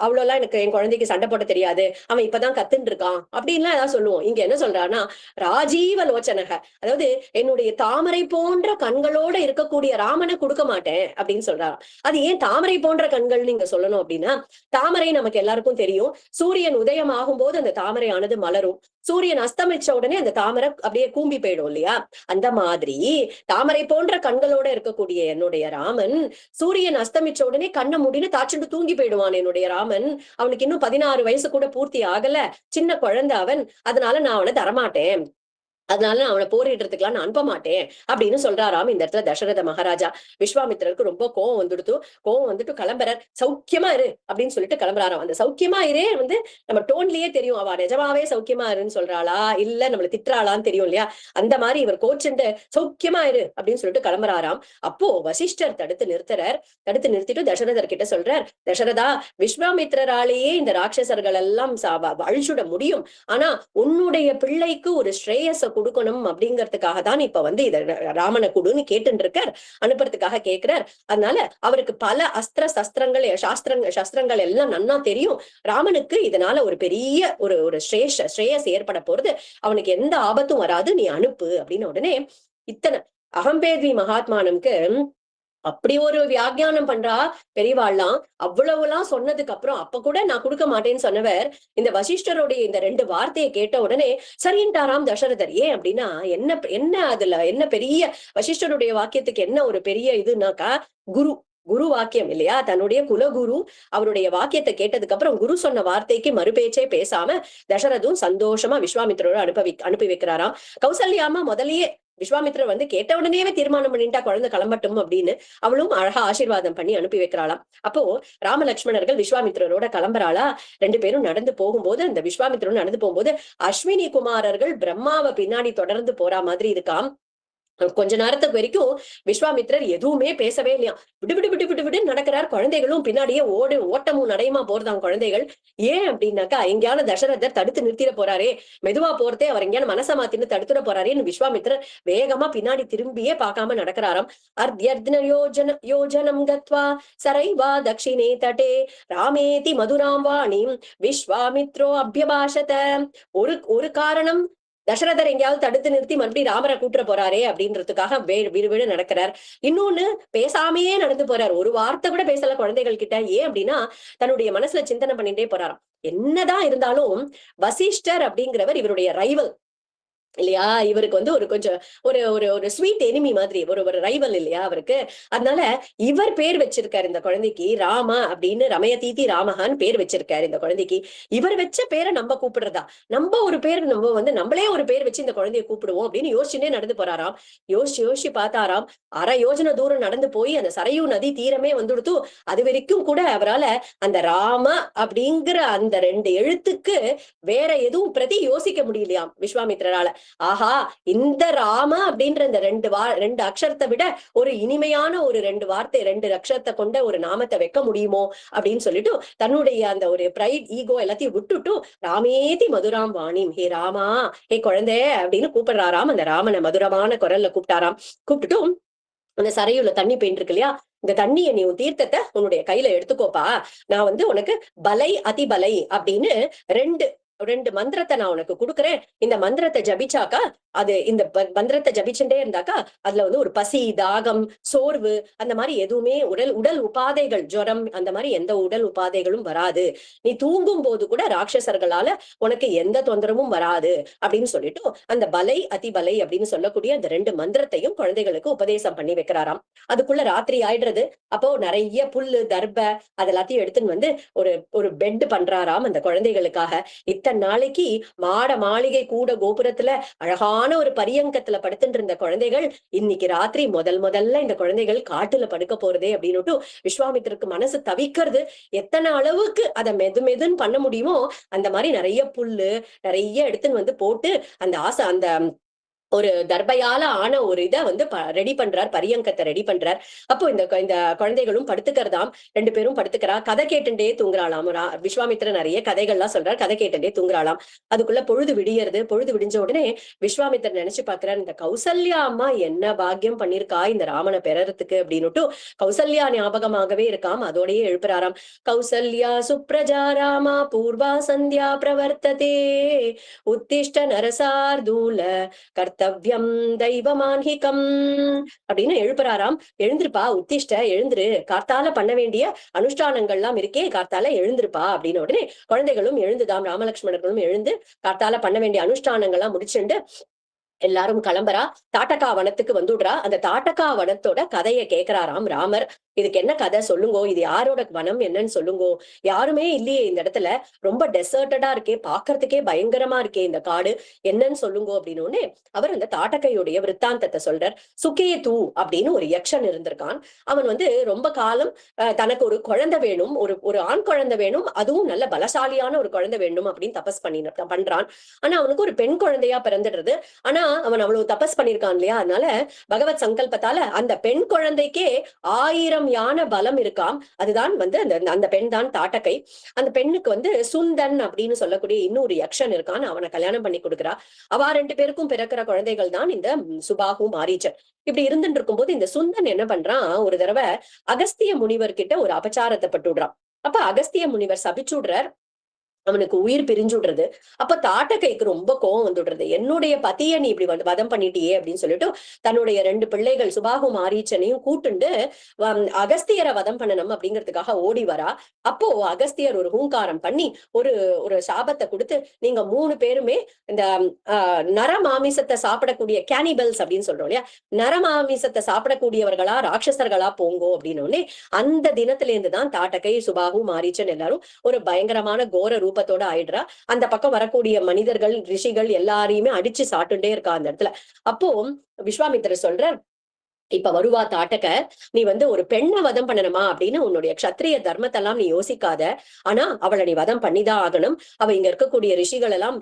அவ்வளவுலாம் எனக்கு என் குழந்தைக்கு சண்டை போட தெரியாது, அவன் இப்பதான் கத்துன்னு இருக்கான் அப்படின்லாம் ஏதாவது சொல்லுவோம். இங்க என்ன சொல்றான்னா, ராஜீவ லோச்சனக, அதாவது என்னுடைய தாமரை போன்ற கண்களோட இருக்கக்கூடிய ராமனை கொடுக்க மாட்டேன் அப்படின்னு சொல்றான். அது ஏன் தாமரை போன்ற கண்கள் நீங்க சொல்லணும் அப்படின்னா, தாமரை நமக்கு எல்லாருக்கும் தெரியும். சூரியன் உதயம் ஆகும் போது அந்த தாமரை ஆனது மலரும், சூரியன் அஸ்தமிச்ச உடனே அந்த தாமரை அப்படியே கூம்பி போயிடும் இல்லையா? அந்த மாதிரி தாமரை போன்ற கண்களோட இருக்கக்கூடிய என்னுடைய ராமன் சூரியன் அஸ்தமிச்ச உடனே கண்ணை முடின்னு தாச்சுண்டு தூங்கி போயிடுவான் என்னுடைய ராமன். அவனுக்கு இன்னும் 16 வயசு கூட பூர்த்தி ஆகல, சின்ன குழந்தை அவன், அதனால நான் அவனை தரமாட்டேன், அதனால நான் அவனை போரிடுறதுக்கெல்லாம் நான் அனுப்ப மாட்டேன் அப்படின்னு சொல்றாராம் இந்த இடத்துல தசரத மகாராஜா. விஸ்வாமித்திரருக்கு ரொம்ப கோவம் வந்துட்டு கிளம்புறார். சௌக்கியமா இரு அப்படின்னு சொல்லிட்டு கிளம்புறாராம். அந்த சௌக்கியமா இரே நம்ம டோன்லயே தெரியும், அவ நிஜமாவே சௌக்கியமா இருன்னு சொல்றாளா இல்ல நம்மள திட்டுறாளான்னு தெரியும் இல்லையா? அந்த மாதிரி இவர் கோச்சுண்டு சௌக்கியமா இரு அப்படின்னு சொல்லிட்டு கிளம்புறாராம். அப்போ வசிஷ்டர் தடுத்து நிறுத்திட்டு தசரதர் கிட்ட சொல்றார், தசரதா, விஸ்வாமித்திரராலேயே இந்த ராட்சசர்கள் எல்லாம் அழிச்சுட முடியும், ஆனா உன்னுடைய பிள்ளைக்கு ஒரு ஸ்ரேயஸ கொடுக்கணும் அப்படிங்கிறதுக்காக தான் இப்ப இத ராமனை கொடுன்னு கேட்டு இருக்கார், அனுப்புறதுக்காக கேட்கிறார். அதனால அவருக்கு பல அஸ்திர சஸ்திரங்கள் சஸ்திரங்கள் எல்லாம் நன்னா தெரியும். ராமனுக்கு இதனால ஒரு பெரிய ஒரு ஸ்ரேயஸ் ஏற்பட போறது, அவனுக்கு எந்த ஆபத்தும் வராது, நீ அனுப்பு அப்படின்னு. உடனே இத்தனை அகம்பேத்வி மகாத்மானுக்கு அப்படி ஒரு வியாக்கியானம் பண்றா பெரியவாள்லாம். அவ்வளவுலாம் சொன்னதுக்கு அப்புறம் அப்ப கூட நான் கொடுக்க மாட்டேன்னு சொன்னவர் இந்த வசிஷ்டருடைய இந்த 2 வார்த்தையை கேட்ட உடனே சரின்ட்டாராம் தசரதர். ஏன் அப்படின்னா என்ன அதுல என்ன பெரிய வசிஷ்டருடைய வாக்கியத்துக்கு என்ன ஒரு பெரிய இதுனாக்கா, குரு வாக்கியம் இல்லையா? தன்னுடைய குலகுரு அவருடைய வாக்கியத்தை கேட்டதுக்கு அப்புறம் குரு சொன்ன வார்த்தைக்கு மறுபேச்சே பேசாம தசரதும் சந்தோஷமா விஸ்வாமித்திரோட அனுப்பி வைக்கிறாராம். கௌசல்யாமா முதலையே விஸ்வாமித்திரர் கேட்ட உடனேவே தீர்மானம் பண்ணிட்டா குழந்தை கிளம்பட்டும் அப்படின்னு, அவளும் அழகா ஆசீர்வாதம் பண்ணி அனுப்பி வைக்கிறாளாம். அப்போ ராமலட்சுமணர்கள் விஸ்வாமித்திரரோட கிளம்புறாளா. 2 பேரும் நடந்து போகும்போது, அந்த விஸ்வாமித்திரன் நடந்து போகும்போது அஸ்வினி குமாரர்கள் பிரம்மாவை பின்னாடி தொடர்ந்து போறா மாதிரி இருக்காம். கொஞ்ச நேரத்துக்கு வரைக்கும் விஸ்வாமித்திரர் எதுவுமே பேசவே இல்லையா, விடு நடக்கிறார். குழந்தைகளும் பின்னாடியே ஓட்டமும் நடையுமா போறதாம் குழந்தைகள். ஏன் அப்படின்னாக்கா, எங்கேயான தசரதர் தடுத்து நிறுத்திட போறாரே, மெதுவா போறதே அவர் எங்கேயான மனச மாத்தின்னு தடுத்துட போறாரேன்னு விஸ்வாமித்திரர் வேகமா பின்னாடி திரும்பியே பார்க்காம நடக்கிறாராம். அர்த்யர்த்ன யோஜனம் கத்வா சரைவா தக்ஷிணே தட்டே ராமேதி மதுராம் வாணிம் விஸ்வாமித்ரோ அபியபாஷத. ஒரு காரணம் தசரதர் எங்கேயாவது தடுத்து நிறுத்தி மறுபடியும் ராமரை கூட்டுற போறாரே அப்படின்றதுக்காக வீடு வீடு நடக்கிறார். இன்னொன்னு பேசாமையே நடந்து போறார். ஒரு வார்த்தை கூட பேசல குழந்தைகள் கிட்ட. ஏன் அப்படின்னா தன்னுடைய மனசுல சிந்தனை பண்ணிட்டே போறாராம். என்னதான் இருந்தாலும் வசிஷ்டர் அப்படிங்கிறவர் இவருடைய ரைவல் இல்லையா? இவருக்கு வந்து ஒரு கொஞ்சம் ஒரு ஒரு ஒரு ஸ்வீட் எனிமி மாதிரி, ஒரு ரைவல் இல்லையா அவருக்கு. அதனால இவர் பேர் வச்சிருக்காரு இந்த குழந்தைக்கு, ராமா அப்படின்னு, ரமயதீதி ராமஹான்னு பேர் வச்சிருக்காரு இந்த குழந்தைக்கு. இவர் வச்ச பேரை நம்ம கூப்பிடுறதா, நம்ம ஒரு பேர் நம்ம வந்து நம்மளே ஒரு பேர் வச்சு இந்த குழந்தைய கூப்பிடுவோம் அப்படின்னு யோசிச்சுட்டே நடந்து போறாராம். யோசிச்சு பார்த்தாராம். அரை யோஜனை தூரம் நடந்து போய் அந்த சரையூ நதி தீரமே வந்துடுத்து. அது வரைக்கும் கூட அவரால் அந்த ராம அப்படிங்கிற அந்த 2 எழுத்துக்கு வேற எதுவும் பிரதி யோசிக்க முடியலையாம் விஸ்வாமித்திரரால. ஆஹா, இந்த ராம அப்படின்ற இந்த 2 அக்ஷரத்தை விட ஒரு இனிமையான ஒரு 2 வார்த்தை 2 அக்ஷரத்தை கொண்ட ஒரு நாமத்தை வைக்க முடியுமோ அப்படின்னு சொல்லிட்டு தன்னுடைய அந்த ஒரு பிரைட் ஈகோ எல்லாத்தையும் விட்டுட்டு ராமேதி மதுராம் வாணிம், ஹே ராமா, ஹே குழந்தை அப்படின்னு கூப்பிடுறாராம். அந்த ராமனை மதுரமான குரல்ல கூப்பிட்டாராம். கூப்பிட்டுட்டு அந்த சரையுள்ள தண்ணி போயிட்டு இருக்கு இல்லையா, இந்த தண்ணிய நீ உன் தீர்த்தத்தை உன்னுடைய கையில எடுத்துக்கோப்பா. நான் வந்து உனக்கு பலை அதிபலை அப்படின்னு ரெண்டு மந்திரத்தை நான் உனக்கு கொடுக்குறேன். இந்த மந்திரத்தை ஜபிச்சாக்கா, அது இந்த மந்திரத்தை ஜபிச்சுட்டே இருந்தாக்கா அதுல வந்து ஒரு பசி, தாகம், சோர்வு அந்த மாதிரி எதுவுமே உடல் உபாதைகள், ஜுரம் அந்த மாதிரி எந்த உடல் உபாதைகளும் வராது. நீ தூங்கும் போது கூட ராட்சசர்களால உனக்கு எந்த தொந்தரவும் வராது அப்படின்னு சொல்லிட்டு அந்த பலை அதிபலை அப்படின்னு சொல்லக்கூடிய அந்த 2 மந்திரத்தையும் குழந்தைகளுக்கு உபதேசம் பண்ணி வைக்கிறாராம். அதுக்குள்ள ராத்திரி ஆயிடுறது. அப்போ நிறைய புல்லு, தர்ப அதெல்லாத்தையும் எடுத்துன்னு வந்து ஒரு பெட் பண்றாராம் அந்த குழந்தைகளுக்காக. இத்தனை நாளைக்கு மாளிகை கூட கோபுரத்துல அழகான ஒரு பரியங்கத்துல படுத்துட்டு இருந்த குழந்தைகள் இன்னைக்கு ராத்திரி முதல்ல இந்த குழந்தைகள் காட்டுல படுக்க போறதே அப்படின்னு விஸ்வாமித்திரருக்கு மனசு தவிக்கிறது. எத்தனை அளவுக்கு அதை மெதுன்னு பண்ண முடியுமோ அந்த மாதிரி நிறைய புல்லு நிறைய எடுத்துன்னு வந்து போட்டு அந்த ஒரு தர்பையால ஆன ஒரு இதை வந்து ரெடி பண்றார், பரியங்கத்தை ரெடி பண்றார். அப்போ இந்த குழந்தைகளும் படுத்துக்கிறதாம். 2 பேரும் படுத்துக்கிறா. கதை கேட்டுட்டே தூங்குறாளாம். விஸ்வாமித்திரன் நிறைய கதைகள்லாம் சொல்றார். கதை கேட்டுட்டே தூங்குறாளாம். அதுக்குள்ள பொழுது விடியறது. பொழுது விடிஞ்ச உடனே விஸ்வாமித்திரன் நினைச்சு பாக்குறாரு, இந்த கௌசல்யா அம்மா என்ன பாக்கியம் பண்ணிருக்கா இந்த ராமனை பெறறதுக்கு அப்படின்னுட்டு கௌசல்யா ஞாபகமாகவே இருக்காம். அதோடயே எழுப்புறாராம். கௌசல்யா சுப்ரஜா ராமா பூர்வா சந்தியா பிரவர்த்ததே உத்திஷ்ட நரசார்தூல கர்த்தவ்யம் தெய்வமான்ஹிகம் அப்படின்னு எழுப்புறாராம். எழுந்திருப்பா, உத்திஷ்ட, எழுந்துரு, கார்த்தால பண்ண வேண்டிய அனுஷ்டானங்கள்லாம் இருக்கே, கார்த்தால எழுந்திருப்பா அப்படின்னு உடனே குழந்தைகளும் எழுந்துதாம். ராமலட்சுமணர்களும் எழுந்து கார்த்தால பண்ண வேண்டிய அனுஷ்டானங்கள்லாம் முடிச்சுண்டு எல்லாரும் கிளம்புறா. தாட்டக்கா வனத்துக்கு வந்துடுறா. அந்த தாட்டக்கா வனத்தோட கதையை கேட்கிறாராம் ராமர். இதுக்கு என்ன கதை சொல்லுங்கோ, இது யாரோட வனம் என்னன்னு சொல்லுங்கோ, யாருமே இல்லையே இந்த இடத்துல, ரொம்ப டெசர்டடா இருக்கே, பாக்குறதுக்கே பயங்கரமா இருக்கே இந்த காடு, என்னன்னு சொல்லுங்கோ அப்படின்னு அவர் அந்த தாட்டக்கையுடைய விற்த்தாந்தத்தை சொல்றார். சுகேது அப்படின்னு ஒரு யக்ஷன் இருந்திருக்கான். அவன் வந்து ரொம்ப காலம் தனக்கு ஒரு குழந்தை வேணும், ஒரு ஆண் குழந்தை வேணும், அதுவும் நல்ல பலசாலியான ஒரு குழந்தை வேணும் அப்படின்னு தபஸ் பண்றான். ஆனா அவனுக்கு ஒரு பெண் குழந்தையா பிறந்துடுறது. ஆனா அவன் அவ்வளவு தபஸ் பண்ணிருக்கான் இல்லையா, அதனால பகவத் சங்கல்பத்தால அந்த பெண் குழந்தைக்கே 1000 யான பலம் இருக்காம். அதுதான் வந்து அந்த பெண் தான் தாட்டக்கை. அந்த பெண்ணுக்கு வந்து சுந்தன் அப்படின்னு சொல்லக்கூடிய இன்னொரு யக்ஷன் இருக்கான். அவனை கல்யாணம் பண்ணி கொடுக்குறா. அவ 2 பேருக்கும் பிறக்கிற குழந்தைகள் தான் இந்த சுபாகு மாரீச்சர். இப்படி இருந்துட்டு இருக்கும்போது இந்த சுந்தன் என்ன பண்றான், ஒரு தடவை அகஸ்திய முனிவர் கிட்ட ஒரு அபச்சாரத்தை பட்டுடுறான். அப்ப அகஸ்திய முனிவர் சபிச்சுடுறார். அவனுக்கு உயிர் பிரிஞ்சுடுறது. அப்ப தாட்டக்கைக்கு ரொம்ப கோவம் வந்துடுறது. என்னுடைய பத்திய நீ இப்படி வதம் பண்ணிட்டியே அப்படின்னு சொல்லிட்டு தன்னுடைய 2 பிள்ளைகள் சுபாகு மாரீச்சனையும் கூட்டுண்டு அகஸ்தியரை வதம் பண்ணணும் அப்படிங்கிறதுக்காக ஓடி வரா. அப்போ அகஸ்தியர் ஒரு ஹூங்காரம் பண்ணி ஒரு சாபத்தை கொடுத்து, நீங்க 3 பேருமே இந்த நரமாமிசத்தை சாப்பிடக்கூடிய கேனிபல்ஸ் அப்படின்னு சொல்றோம் இல்லையா, நரமாமிசத்தை சாப்பிடக்கூடியவர்களா ராட்சசர்களா போங்கோ அப்படின்னு அந்த தினத்துல இருந்துதான் தாட்டக்கை, சுபாகு, மாரீச்சன் எல்லாரும் ஒரு பயங்கரமான கோர ரூபத்தோட ஆயிடுறா. அந்த பக்கம் வரக்கூடிய மனிதர்கள், ரிஷிகள் எல்லாரையுமே அடிச்சு சாட்டுண்டே இருக்கா அந்த இடத்துல. அப்போ விஸ்வாமித்திரர் சொல்ற, இப்ப வருவா தாட்டக்க, நீ வந்து ஒரு பெண்ணை வதம் பண்ணணுமா அப்படின்னு உன்னுடைய க்ஷத்ரிய தர்மத்தெல்லாம் நீ யோசிக்காத. ஆனா அவளை நீ வதம் பண்ணிதான் ஆகணும். அவ இங்க இருக்கக்கூடிய ரிஷிகள் எல்லாம்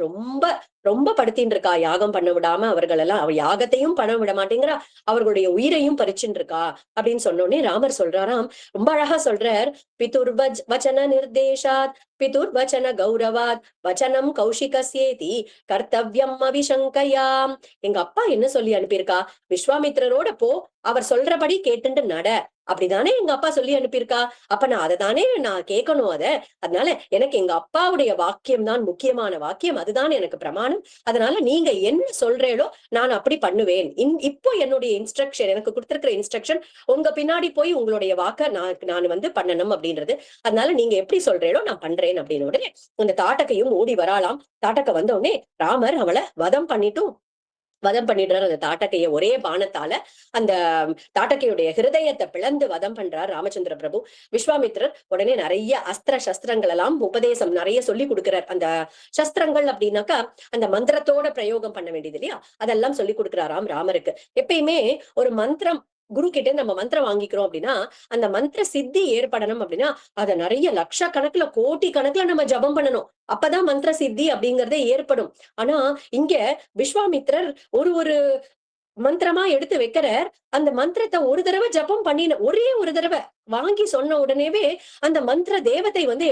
ரொம்ப படுத்தின்னு இருக்கா, யாகம் பண்ண விடாம அவர்கள் எல்லாம், அவ யாகத்தையும் பண்ண விட மாட்டேங்கிறா, அவர்களுடைய உயிரையும் பறிச்சுட்டு இருக்கா அப்படின்னு சொன்னோடனே ராமர் சொல்றாராம். ரொம்ப அழகா சொல்றார். பிதுர் வச்சன நிர்தேசாத் பிதுர் வச்சன கௌரவாத் வச்சனம் கௌஷிகஸ்யேதி கர்த்தவ்யம் அவிசங்கயாம். எங்க அப்பா என்ன சொல்லி அனுப்பியிருக்கா, விஸ்வாமித்திரரோட போ, அவர் சொல்றபடி கேட்டுண்டு நட அப்படிதானே எங்க அப்பா சொல்லி அனுப்பியிருக்கா. அப்ப நான் அதை தானே நான் கேட்கணும் அத. அதனால எனக்கு எங்க அப்பாவுடைய வாக்கியம் தான் முக்கியமான வாக்கியம். அதுதான் எனக்கு பிரமாணம். அதனால நீங்க என்ன சொல்றீங்களோ நான் அப்படி பண்ணுவேன். இப்போ என்னுடைய இன்ஸ்ட்ரக்ஷன், எனக்கு கொடுத்திருக்கிற இன்ஸ்ட்ரக்ஷன் உங்க பின்னாடி போய் உங்களுடைய வாக்க நான் வந்து பண்ணணும் அப்படின்றது. அதனால நீங்க எப்படி சொல்றீங்களோ நான் பண்றேன் அப்படின்னு உடனே அந்த தாட்டகையும் ஓடி வராலாம். தாட்டக வந்த உடனே ராமர் அவளை வதம் பண்ணிடுறாரு. அந்த தாட்டகைய ஒரே பானத்தால அந்த தாட்டகையுடைய ஹிருதயத்தை பிளந்து வதம் பண்றார் ராமச்சந்திர பிரபு. விஸ்வாமித்திரர் உடனே நிறைய அஸ்திர சஸ்திரங்கள் எல்லாம் உபதேசம் நிறைய சொல்லி கொடுக்கிறார். அந்த சஸ்திரங்கள் அப்படின்னாக்கா அந்த மந்திரத்தோட பிரயோகம் பண்ண வேண்டியது இல்லையா, அதெல்லாம் சொல்லி கொடுக்கிறாராம் ராமருக்கு. எப்பயுமே ஒரு மந்திரம் குரு கிட்ட நம்ம மந்திரம் வாங்கிக்கிறோம் அப்படின்னா அந்த மந்திர சித்தி ஏற்படணும் அப்படின்னா அதை நிறைய லட்சக்கணக்குல கோடி கணக்குல நம்ம ஜபம் பண்ணணும். அப்பதான் மந்திர சித்தி அப்படிங்கறதே ஏற்படும். ஆனா இங்க விஸ்வாமித்திரர் ஒரு மந்திரமா எடுத்து வைக்கிறார். அந்த மந்திரத்தை ஒரு தடவை ஜபம் பண்ணின ஒரே ஒரு தடவை வாங்கி சொன்ன உடனேவே அந்த மந்திர தேவதை வந்து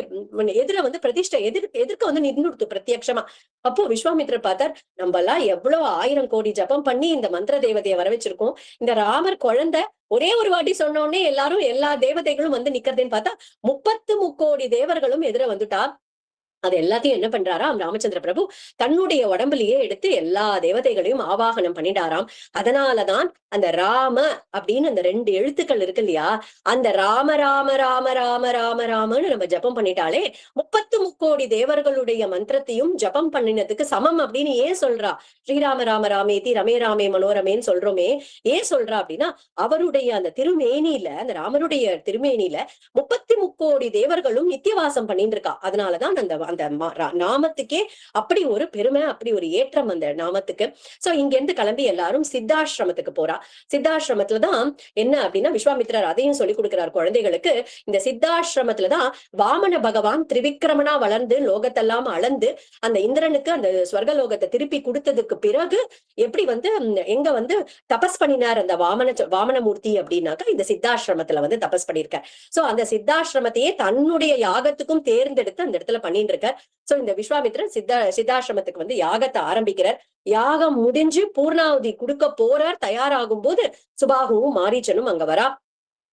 எதிர வந்து பிரதிஷ்டை எதிர்க்க வந்து நின்றுடுத்து பிரத்யட்சமா. அப்போ விஸ்வாமித்திரர் பார்த்தார், நம்ம எல்லாம் எவ்வளவு 1000 கோடி ஜபம் பண்ணி இந்த மந்திர தேவதையை வர வச்சிருக்கோம். இந்த ராமர் குழந்தை ஒரே ஒரு வாட்டி சொன்ன உடனே எல்லா தேவதைகளும் வந்து நிக்கிறதுன்னு பார்த்தா 33 கோடி தேவர்களும் எதிர வந்துட்டா. அது எல்லாத்தையும் என்ன பண்றாராம் ராமச்சந்திர பிரபு தன்னுடைய உடம்புலயே எடுத்து எல்லா தேவதைகளையும் ஆவாகனம் பண்ணிட்டாராம். அதனாலதான் அந்த ராம அப்படின்னு அந்த 2 எழுத்துக்கள் இருக்கு இல்லையா, அந்த ராம ராம ராம ராம ராம ராமன்னு நம்ம ஜபம் பண்ணிட்டாலே 33 கோடி தேவர்களுடைய மந்திரத்தையும் ஜபம் பண்ணினதுக்கு சமம் அப்படின்னு ஏன் சொல்றா? ஸ்ரீராம ராம ராமேதி ரமே ராமே மனோரமேன்னு சொல்றோமே, ஏன் சொல்றா அப்படின்னா அவருடைய அந்த திருமேனியில, அந்த ராமருடைய திருமேனியில 33 கோடி தேவர்களும் நித்தியவாசம் பண்ணிட்டு இருக்கா. அதனாலதான் அந்த நாமத்துக்கே அப்படி ஒரு பெருமை, அப்படி ஒரு ஏற்றம் அந்த நாமத்துக்கு. சோ இங்க இருந்து கிளம்பி எல்லாரும் சித்தாசிரமத்துக்கு போறா. சித்தாசிரமத்துலதான் என்ன அப்படின்னா விஸ்வாமித்திரர் அதையும் சொல்லி கொடுக்கிறார் குழந்தைகளுக்கு. இந்த சித்தாசிரமத்துலதான் வாமன பகவான் திரிவிக்ரமனா வளர்ந்து லோகத்தெல்லாம் அளந்து அந்த இந்திரனுக்கு அந்த ஸ்வர்கலோகத்தை திருப்பி கொடுத்ததுக்கு பிறகு எப்படி வந்து எங்க வந்து தபஸ் பண்ணினார் அந்த வாமனமூர்த்தி அப்படின்னாக்கா இந்த சித்தாசிரமத்துல வந்து தபஸ் பண்ணிருக்க. சோ அந்த சித்தாசிரமத்தையே தன்னுடைய யாகத்துக்கும் தேர்ந்தெடுத்து அந்த இடத்துல பண்ணிட்டு இருக்க. சோ இந்த விஸ்வாமித்திரன் சித்தாசிரமத்துக்கு வந்து யாகத்தை ஆரம்பிக்கிறார். யாகம் முடிஞ்சு பூர்ணாவதி கொடுக்க போறார். தயாராகும் போது சுபாகுவும் மாரீச்சனும் அங்க வரா.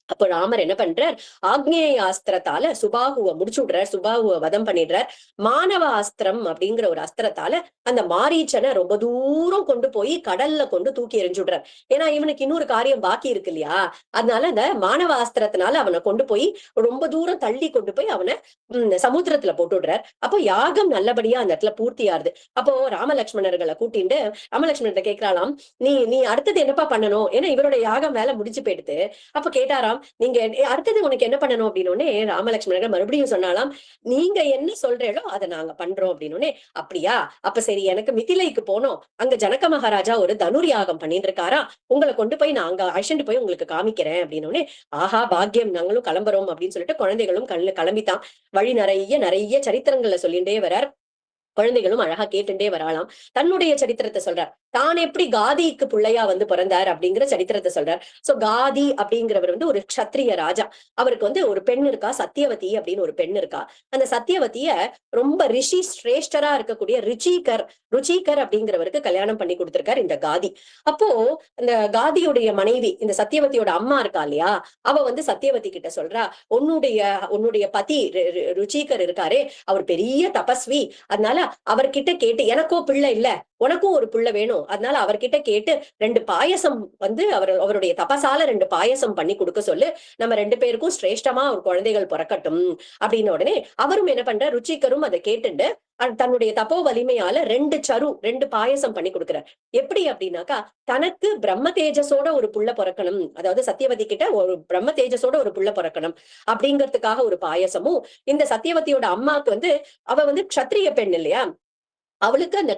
அப்போ ராமர் என்ன பண்றார், ஆக்னேய அஸ்திரத்தால சுபாகுவை முடிச்சு விடுறார், சுபாகுவை வதம் பண்ணிடுறார். மானவ அஸ்திரம் அப்படிங்கிற ஒரு அஸ்திரத்தால அந்த மாரீச்சனை ரொம்ப தூரம் கொண்டு போய் கடல்ல கொண்டு தூக்கி எறிஞ்சுடுறார். ஏன்னா இவனுக்கு இன்னொரு காரியம் பாக்கி இருக்கு இல்லையா, அதனால அந்த மானவ அஸ்திரத்தினால அவனை கொண்டு போய் ரொம்ப தூரம் தள்ளி கொண்டு போய் அவனை சமுத்திரத்துல போட்டு விடுறார். அப்போ யாகம் நல்லபடியா அந்த இடத்துல பூர்த்தி ஆறுது. அப்போ ராமலட்சுமணர்களை கூட்டிட்டு ராமலட்சுமணர்கிட்ட கேட்கிறாளாம், நீ அடுத்தது என்னப்பா பண்ணணும், ஏன்னா இவருடைய யாகம் வேலை முடிச்சு போயிடுது. அப்ப கேட்டாராம், நீங்க அடுத்தது உனக்கு என்ன பண்ணணும் அப்படின்னு ராமலட்சுமணர்கள் மறுபடியும் சொன்னாலாம், நீங்க என்ன சொல்றீங்களோ அதை நாங்க பண்றோம் அப்படின்னு. அப்படியா, அப்ப சரி, எனக்கு மிதிலைக்கு போனோம், அங்க ஜனக மகாராஜா ஒரு தனுர் யாகம் பண்ணிட்டு இருக்காரா, உங்களை கொண்டு போய் நான் அங்க அழைச்சிட்டு போய் உங்களுக்கு காமிக்கிறேன் அப்படின்னு. ஆஹா பாக்கியம், நாங்களும் கிளம்புறோம் அப்படின்னு சொல்லிட்டு குழந்தைகளும் கிளம்பித்தான். வழி நிறைய சரித்திரங்கள்ல சொல்லிட்டே வரார். குழந்தைகளும் அழகா கேட்டுட்டே வரலாம். தன்னுடைய சரித்திரத்தை சொல்றார். தான் எப்படி காதிக்கு பிள்ளையா வந்து பிறந்தார் அப்படிங்கிற சரித்திரத்தை சொல்றார். சோ காதி அப்படிங்கிறவர் வந்து ஒரு க்ஷத்ரிய ராஜா. அவருக்கு வந்து ஒரு பெண் இருக்கா, சத்தியவதி அப்படின்னு ஒரு பெண் இருக்கா. அந்த சத்தியவதிய ரொம்ப ரிஷி சிரேஷ்டரா இருக்கக்கூடிய ருச்சிகர் அப்படிங்கிறவருக்கு கல்யாணம் பண்ணி கொடுத்திருக்காரு இந்த காதி. அப்போ இந்த காதியுடைய மனைவி இந்த சத்தியவதியோட அம்மா இருக்கா இல்லையா, அவ வந்து சத்தியவதி கிட்ட சொல்றா, உன்னுடைய பதி ருச்சிகர் இருக்காரே அவர் பெரிய தபஸ்வி, அதனால அவர்கிட்ட கேட்டு, எனக்கோ பிள்ளை இல்ல உனக்கும் ஒரு பிள்ளை வேணும், அதனால அவர்கிட்ட கேட்டு 2 பாயசம் வந்து அவருடைய தபசால 2 பாயசம் பண்ணி கொடுக்க சொல்லு, நம்ம 2 பேருக்கும் சிரேஷ்டமா ஒரு குழந்தைகள் பிறக்கட்டும் அப்படின்னு. உடனே அவரும் என்ன பண்ற, ருச்சிகரும் அதை கேட்டுண்டு தன்னுடைய தப்போ வலிமையால 2 பாயசம் பண்ணி கொடுக்கிறார். எப்படி அப்படின்னாக்கா, தனக்கு பிரம்ம தேஜஸோட ஒரு புள்ள பிறக்கணும், அதாவது சத்தியவதி கிட்ட ஒரு பிரம்ம தேஜஸோட ஒரு புள்ள பிறக்கணும் அப்படிங்கிறதுக்காக ஒரு பாயசமும், இந்த சத்தியவதியோட அம்மாக்கு வந்து அவ வந்து க்ஷத்ரிய பெண் இல்லையா, அவளுக்கு அந்த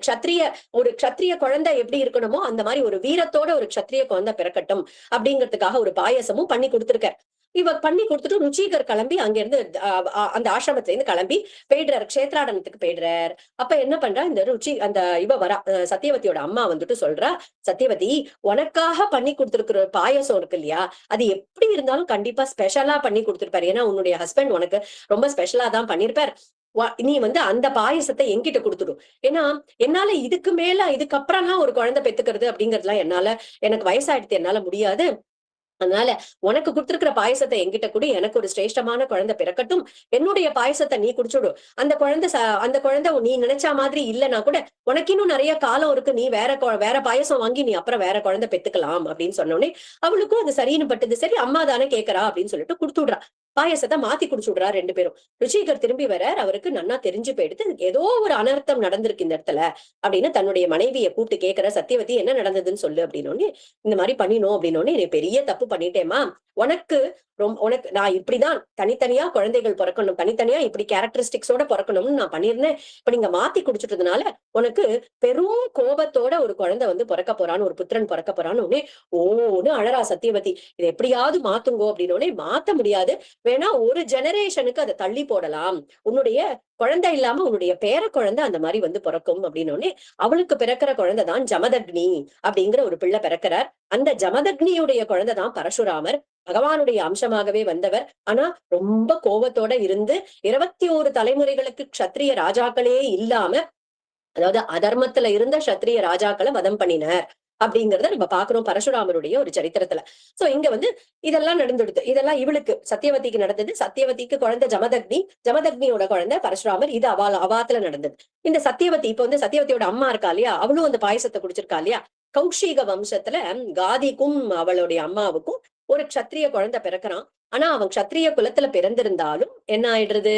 ஒரு க்ஷத்ரிய குழந்தை எப்படி இருக்கணுமோ அந்த மாதிரி ஒரு வீரத்தோட ஒரு க்ஷத்ரிய குழந்தை பிறக்கட்டும் அப்படிங்கிறதுக்காக ஒரு பாயசமும் பண்ணி கொடுத்திருக்கார். இவ பண்ணி கொடுத்துட்டு ருச்சிகர் கிளம்பி அங்க இருந்து அந்த ஆசிரமத்துல இருந்து கிளம்பி போயிடுறாரு, க்ஷேத்ராடனத்துக்கு போயிடுறாரு. அப்ப என்ன பண்றா, அந்த இவ வரா, சத்தியவதியோட அம்மா வந்துட்டு சொல்றா, சத்தியவதி உனக்காக பண்ணி கொடுத்துருக்கிற பாயசம் இருக்கு இல்லையா, அது எப்படி இருந்தாலும் கண்டிப்பா ஸ்பெஷலா பண்ணி கொடுத்துருப்பாரு, ஏன்னா உன்னுடைய ஹஸ்பண்ட் உனக்கு ரொம்ப ஸ்பெஷலா தான் பண்ணிருப்பார், நீ வந்து அந்த பாயசத்தை என்கிட்ட கொடுத்துடும். ஏன்னா என்னால இதுக்கப்புறம்லாம் ஒரு குழந்தை பெத்துக்கிறது அப்படிங்கறதுலாம் எனக்கு வயசாயிடுத்து, என்னால முடியாது, அதனால உனக்கு கொடுத்திருக்கிற பாயசத்தை என்கிட்ட கூட, எனக்கு ஒரு சிரேஷ்டமான குழந்தை பிறக்கட்டும், என்னுடைய பாயசத்தை நீ குடிச்சுடு. அந்த குழந்தை நீ நினைச்ச மாதிரி இல்லைன்னா கூட உனக்கு இன்னும் நிறைய காலம் இருக்கு, நீ வேற பாயசம் வாங்கி நீ அப்புறம் வேற குழந்தை பெத்துக்கலாம் அப்படின்னு சொன்னோடனே அவளுக்கும் அது சரின்னு பட்டது. சரி அம்மா தானே கேட்கறா அப்படின்னு சொல்லிட்டு கொடுத்து விடுறா. பாயசத்தை மாத்தி குடிச்சு விடுறா 2 பேரும். ருச்சிகர் திரும்பி வர அவருக்கு நன்னா தெரிஞ்சு போயிடுது, ஏதோ ஒரு அனர்த்தம் நடந்திருக்கு இந்த இடத்துல அப்படின்னு தன்னுடைய மனைவியை கூப்பிட்டு கேட்கிற. சத்தியவதி என்ன நடந்ததுன்னு சொல்லு அப்படின்னு. இந்த மாதிரி பண்ணினோம் அப்படின்னு, நீ பெரிய தப்பு பண்ணிட்டேமா, உனக்கு உனக்கு நான் இப்படிதான் தனித்தனியா குழந்தைகள் பிறக்கணும், தனித்தனியா இப்படி கேரக்டரிஸ்டிக்ஸோட பிறக்கணும்னு நான் பண்ணிருந்தேன். இப்ப நீங்க மாத்தி குடிச்சிட்டதுனால உனக்கு பெரும் கோபத்தோட ஒரு குழந்தை வந்து பிறக்க போறான்னு, ஒரு புத்திரன் பிறக்க போறான்னு உடனே ஓன்னு அழறா சத்தியவதி. இதை எப்படியாவது மாத்துங்கோ அப்படின்னு. மாத்த முடியாது, வேணா ஒரு ஜெனரேஷனுக்கு அதை தள்ளி போடலாம், உன்னுடைய குழந்தை இல்லாம உன்னுடைய பேர குழந்தை அந்த மாதிரி வந்து பிறக்கும் அப்படின்னு. அவளுக்கு பிறக்கிற குழந்தைதான் ஜமதக்னி அப்படிங்கிற ஒரு பிள்ளை பிறக்கிறார். அந்த ஜமதக்னியுடைய குழந்தைதான் பரசுராமர், பகவானுடைய அம்சமாகவே வந்தவர். ஆனா ரொம்ப கோபத்தோட இருந்து 21 தலைமுறைகளுக்கு க்ஷத்ரிய ராஜாக்களே இல்லாம, அதாவது அதர்மத்துல இருந்த க்ஷத்ரிய ராஜாக்களை வதம் பண்ணினார் அப்படிங்கறத நம்ம பாக்குறோம் பரசுராமருடைய ஒரு சரித்திரத்துல. சோ இங்க வந்து இதெல்லாம் நடந்துடுது. இதெல்லாம் இவளுக்கு சத்தியவதிக்கு நடந்தது. சத்தியவதிக்கு குழந்தை ஜமதக்னி, ஜமதக்னியோட குழந்தை பரசுராமர். இது அவாத்துல நடந்தது. இந்த சத்தியவதி இப்ப வந்து சத்தியவதியோட அம்மா இருக்கா இல்லையா, அவளும் அந்த பாயசத்தை குடிச்சிருக்கா இல்லையா. கௌஷிக வம்சத்துல காதிக்கும் அவளுடைய அம்மாவுக்கும் ஒரு க்ஷத்ரிய குழந்தை பிறக்கிறான். ஆனா அவன் க்ஷத்ரிய குலத்துல பிறந்திருந்தாலும் என்ன ஆயிடுறது,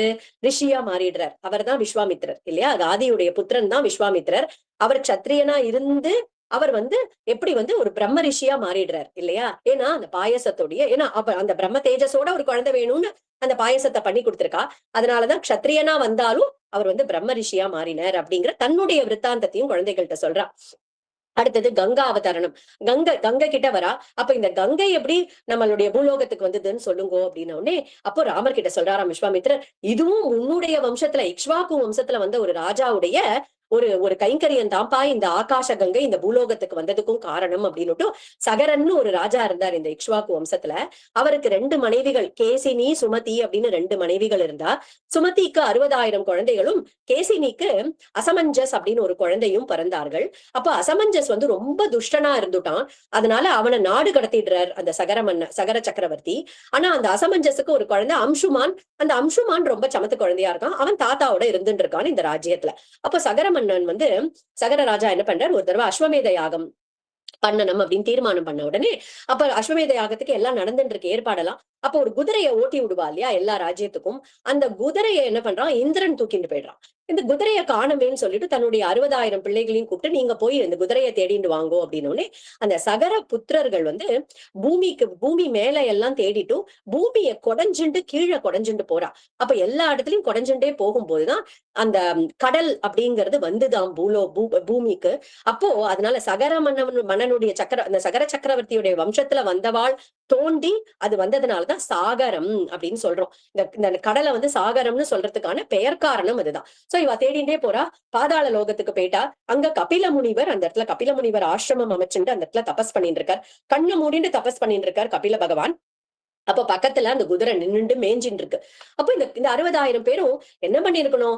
ரிஷியா மாறிடுறார். அவர் தான் விஸ்வாமித்திரர் இல்லையா, காதியுடைய புத்திரன் தான் விஸ்வாமித்திரர். அவர் க்ஷத்ரியனா இருந்து அவர் வந்து எப்படி வந்து ஒரு பிரம்ம ரிஷியா மாறிடுறார் இல்லையா. ஏன்னா அந்த பாயசத்தோடைய, ஏன்னா அந்த பிரம்ம தேஜஸோட ஒரு குழந்தை வேணும்னு அந்த பாயசத்தை பண்ணி கொடுத்திருக்கா. அதனாலதான் க்ஷத்ரியனா வந்தாலும் அவர் வந்து பிரம்ம ரிஷியா மாறினார் அப்படிங்கிற தன்னுடைய விருத்தாந்தத்தையும் குழந்தைகள்கிட்ட சொல்றா. அடுத்தது கங்கா அவதரணம். கங்கை கிட்ட வரா. அப்ப இந்த கங்கை எப்படி நம்மளுடைய பூலோகத்துக்கு வந்ததுன்னு சொல்லுங்க அப்படின்ன உடனே அப்போ ராமர் கிட்ட சொல்றாராம் விஸ்வாமித்திரர், இதுவும் உன்னுடைய வம்சத்துல இக்ஷ்வாக்கு வம்சத்துல வந்த ஒரு ராஜாவுடைய ஒரு கைங்கரியம் தான்ப்பா இந்த ஆகாஷ கங்கை இந்த பூலோகத்துக்கு வந்ததுக்கும் காரணம் அப்படின்னுட்டு. சகரன்னு ஒரு ராஜா இருந்தார் இந்த இக்ஷ்வாக்கு வம்சத்துல. அவருக்கு 2 மனைவிகள், கேசினி சுமதி அப்படின்னு 2 மனைவிகள் இருந்தா. சுமதிக்கு 60,000 குழந்தைகளும் கேசினிக்கு அசமஞ்சஸ் அப்படின்னு ஒரு குழந்தையும் பிறந்தார்கள். அப்ப அசமஞ்சஸ் வந்து ரொம்ப துஷ்டனா இருந்துட்டான். அதனால அவனை நாடு கடத்திடுறார் அந்த சகர சக்கரவர்த்தி. ஆனா அந்த அசமஞ்சஸுக்கு ஒரு குழந்தை அம்சுமான். அந்த அம்சுமான் ரொம்ப சமத்து குழந்தையா இருக்கான். அவன் தாத்தாவோட இருந்துட்டு இருக்கான் இந்த ராஜ்யத்துல. அப்ப சகரமன்னன் வந்து சகர ராஜா என்ன பண்றார், ஒரு தடவை அஸ்வமேத யாகம் பண்ணணும் அப்படின்னு தீர்மானம் பண்ண உடனே அப்ப அஸ்வமேத யாகத்துக்கு எல்லாம் நடந்துட்டு இருக்கு ஏற்பாடெல்லாம். அப்ப ஒரு குதிரையை ஓட்டி விடுவா இல்லையா எல்லா ராஜ்யத்துக்கும். அந்த குதிரையை என்ன பண்றான், இந்திரன் தூக்கிட்டு போயிடுறான். இந்த குதிரையை காணமேன்னு சொல்லிட்டு தன்னுடைய 60,000 பிள்ளைகளையும் கூப்பிட்டு நீங்க போய் இந்த குதிரையை தேடிட்டு வாங்கோ அப்படின்னு. அந்த சகர புத்திரர்கள் வந்து பூமி மேல எல்லாம் தேடிட்டு பூமியை கீழே கொடைஞ்சுட்டு போறா. அப்ப எல்லா இடத்துலயும் கொடைஞ்சுட்டே போகும்போதுதான் அந்த கடல் அப்படிங்கிறது வந்துதான் பூமிக்கு. அப்போ அதனால சகர மன்னனுடைய அந்த சகர சக்கரவர்த்தியுடைய வம்சத்துல வந்தவாள் தோண்டி அது வந்ததுனாலதான் சாகரம் அப்படின்னு சொல்றோம். இந்த கடலை வந்து சாகரம்னு சொல்றதுக்கான பெயர் காரணம் அதுதான். சோ இவ தேடிண்டே போறா. பாதாள லோகத்துக்கு போயிட்டா. அங்க கபில முனிவர், அந்த இடத்துல கபில முனிவர் ஆசிரமம் அமைச்சுட்டு அந்த இடத்துல தபஸ் பண்ணிட்டு இருக்கார். கண்ணு மூடிட்டு தபஸ் பண்ணிட்டு இருக்கார் கபில பகவான். அப்ப பக்கத்துல அந்த குதிரை நின்னுட்டு மேஞ்சின்னு இருக்கு. அப்ப இந்த 60,000 பேரும் என்ன பண்ணிருக்கணும்,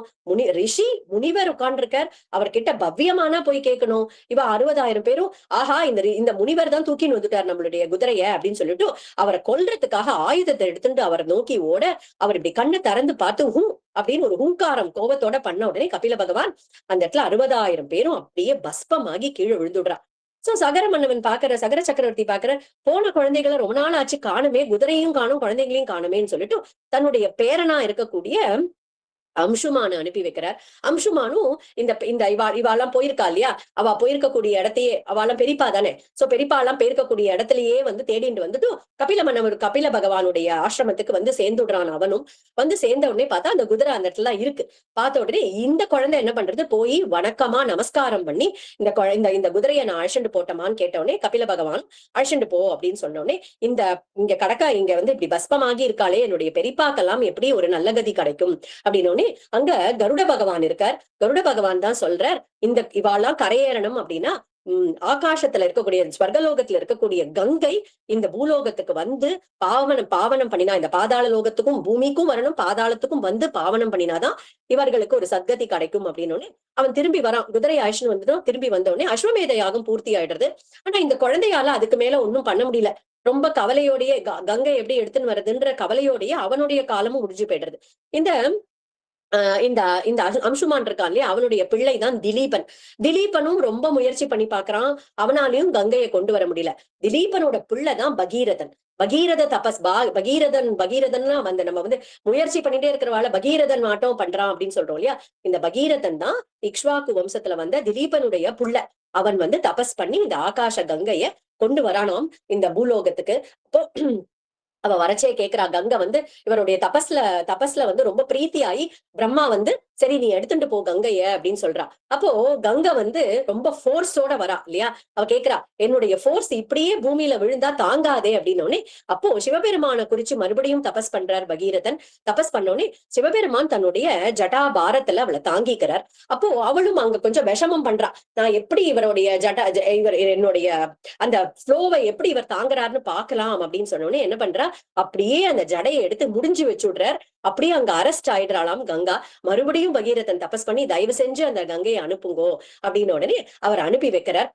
ரிஷி முனிவர் உட்கார்ந்துருக்கார், அவர்கிட்ட பவ்யமானா போய் கேட்கணும். இவ 60,000 பேரும் ஆஹா இந்த முனிவர் தான் தூக்கின்னு வந்துட்டார் நம்மளுடைய குதிரைய அப்படின்னு சொல்லிட்டு அவரை கொல்றதுக்காக ஆயுதத்தை எடுத்துட்டு அவரை நோக்கி ஓட, அவர் இப்படி கண்ணை திறந்து பார்த்து அப்படின்னு ஒரு ஹூங்காரம் கோபத்தோட பண்ண உடனே கபில பகவான் அந்த இடத்துல 60,000 பேரும் அப்படியே பஸ்பமாகி கீழே விழுந்துடுறா. சோ சகர மன்னவன் சகர சக்கரவர்த்தி போன குழந்தைகளை ரொம்ப நாள் ஆச்சு காணுமே, குதிரையும் காணும் குழந்தைகளையும் காணுமேன்னு சொல்லிட்டு தன்னுடைய பேரனா இருக்கக்கூடிய அம்சுமான அனுப்பி வைக்கிறார். அம்சுமானும் இந்த இவாளெல்லாம் போயிருக்கா இல்லையா, அவ போயிருக்கக்கூடிய இடத்தையே, அவெல்லாம் பெரியப்பா தானே, சோ பெரியப்பா எல்லாம் போயிருக்கக்கூடிய இடத்துலயே வந்து தேடிட்டு வந்துட்டு கபில பகவானுடைய ஆசிரமத்துக்கு வந்து சேர்ந்துடுறான். அவனும் வந்து சேர்ந்த உடனே பார்த்தா அந்த குதிரை அந்த இடத்துல இருக்கு. பார்த்த உடனே இந்த குழந்தை என்ன பண்றது, போய் வணக்கமா நமஸ்காரம் பண்ணி இந்த குதிரையை நான் அழைச்சிட்டு போட்டோமான்னு கேட்ட உடனே கபில பகவான் அழைச்சிட்டு போ அப்படின்னு சொன்ன உடனே இங்க வந்து இப்படி பஸ்பமாகி இருக்காளே என்னுடைய பெரியப்பாக்கெல்லாம் எப்படி ஒரு நல்ல கதி கிடைக்கும் அப்படின்னு அங்க கருட பகவான் இருக்கார். கருட பகவான் தான் சொல்றார், இவாளெல்லாம் கரையேறணும் அப்படின்னா ஆகாசத்துல இருக்கக்கூடிய ஸ்வர்கலோகத்துல இருக்கக்கூடிய கங்கை இந்த பூலோகத்துக்கு வந்து பாவனம் பண்ணினா, இந்த பாதாள லோகத்துக்கும் பூமிக்கும் வரணும், பாதாளத்துக்கும் வந்து பாவனம் பண்ணினாதான் இவர்களுக்கு ஒரு சத்கதி கிடைக்கும் அப்படின்னு அவன் திரும்பி வரான். குதிரை ஆயுஷன் வந்துடும். திரும்பி வந்த உடனே அஸ்வமேத யாகம் பூர்த்தி ஆயிடுறது. ஆனா இந்த குழந்தையால அதுக்கு மேல ஒன்னும் பண்ண முடியல. ரொம்ப கவலையோடயே கங்கை எப்படி எடுத்துன்னு வருதுன்ற கவலையோடயே அவனுடைய காலமும் முடிஞ்சு போயிடுறது. இந்த இந்த இந்த அம்சுமான் இருக்கான் இல்லையா, அவனுடைய பிள்ளை தான் திலீபன். திலீபனும் ரொம்ப முயற்சி பண்ணி பாக்குறான், அவனாலையும் கங்கையை கொண்டு வர முடியல. திலீபனோட பிள்ளை தான் பகீரதன். பகீரத தபஸ் பகீரதன்னா வந்து நம்ம வந்து முயற்சி பண்ணிட்டே இருக்கிறவாள் பகீரதன் மாட்டம் பண்றான் அப்படின்னு சொல்றோம் இல்லையா. இந்த பகீரதன் தான் இக்ஷ்வாக்கு வம்சத்துல வந்த திலீபனுடைய புள்ள. அவன் வந்து தபஸ் பண்ணி இந்த ஆகாஷ கங்கைய கொண்டு வரானாம் இந்த பூலோகத்துக்கு. அப்போ அவ வரச்சே கேக்குறா, கங்கை வந்து இவருடைய தபஸ்ல வந்து ரொம்ப பிரீத்தியாயி பிரம்மா வந்து சரி நீ எடுத்துட்டு போ கங்கைய அப்படின்னு சொல்றா. அப்போ கங்கை வந்து ரொம்ப ஃபோர்ஸோட வரா இல்லையா. அவ கேக்குறா, என்னுடைய ஃபோர்ஸ் இப்படியே பூமியில விழுந்தா தாங்காதே அப்படின்னோடனே அப்போ சிவபெருமான குறிச்சு மறுபடியும் தபஸ் பண்றார் பகீரதன். தபஸ் பண்ணோடனே சிவபெருமான் தன்னுடைய ஜடா பாரத்துல அவளை தாங்கிக்கிறார். அப்போ அவளும் அங்க கொஞ்சம் விஷமம் பண்றா, நான் எப்படி இவருடைய இவர் என்னுடைய அந்த ஃப்ளோவை எப்படி இவர் தாங்குறாருன்னு பாக்கலாம் அப்படின்னு சொன்னோடனே என்ன பண்றா, அப்படியே அந்த ஜடையை எடுத்து முடிஞ்சு வச்சு விடுறார். அப்படியே அங்க அரெஸ்ட் ஆயிடுறாளாம் கங்கா. மறுபடியும் பகீரதன் தபஸ் பண்ணி தயவு செஞ்சு அந்த கங்கையை அனுப்புங்கோ அப்படின்னு உடனே அவர் அனுப்பி வைக்கிறார்.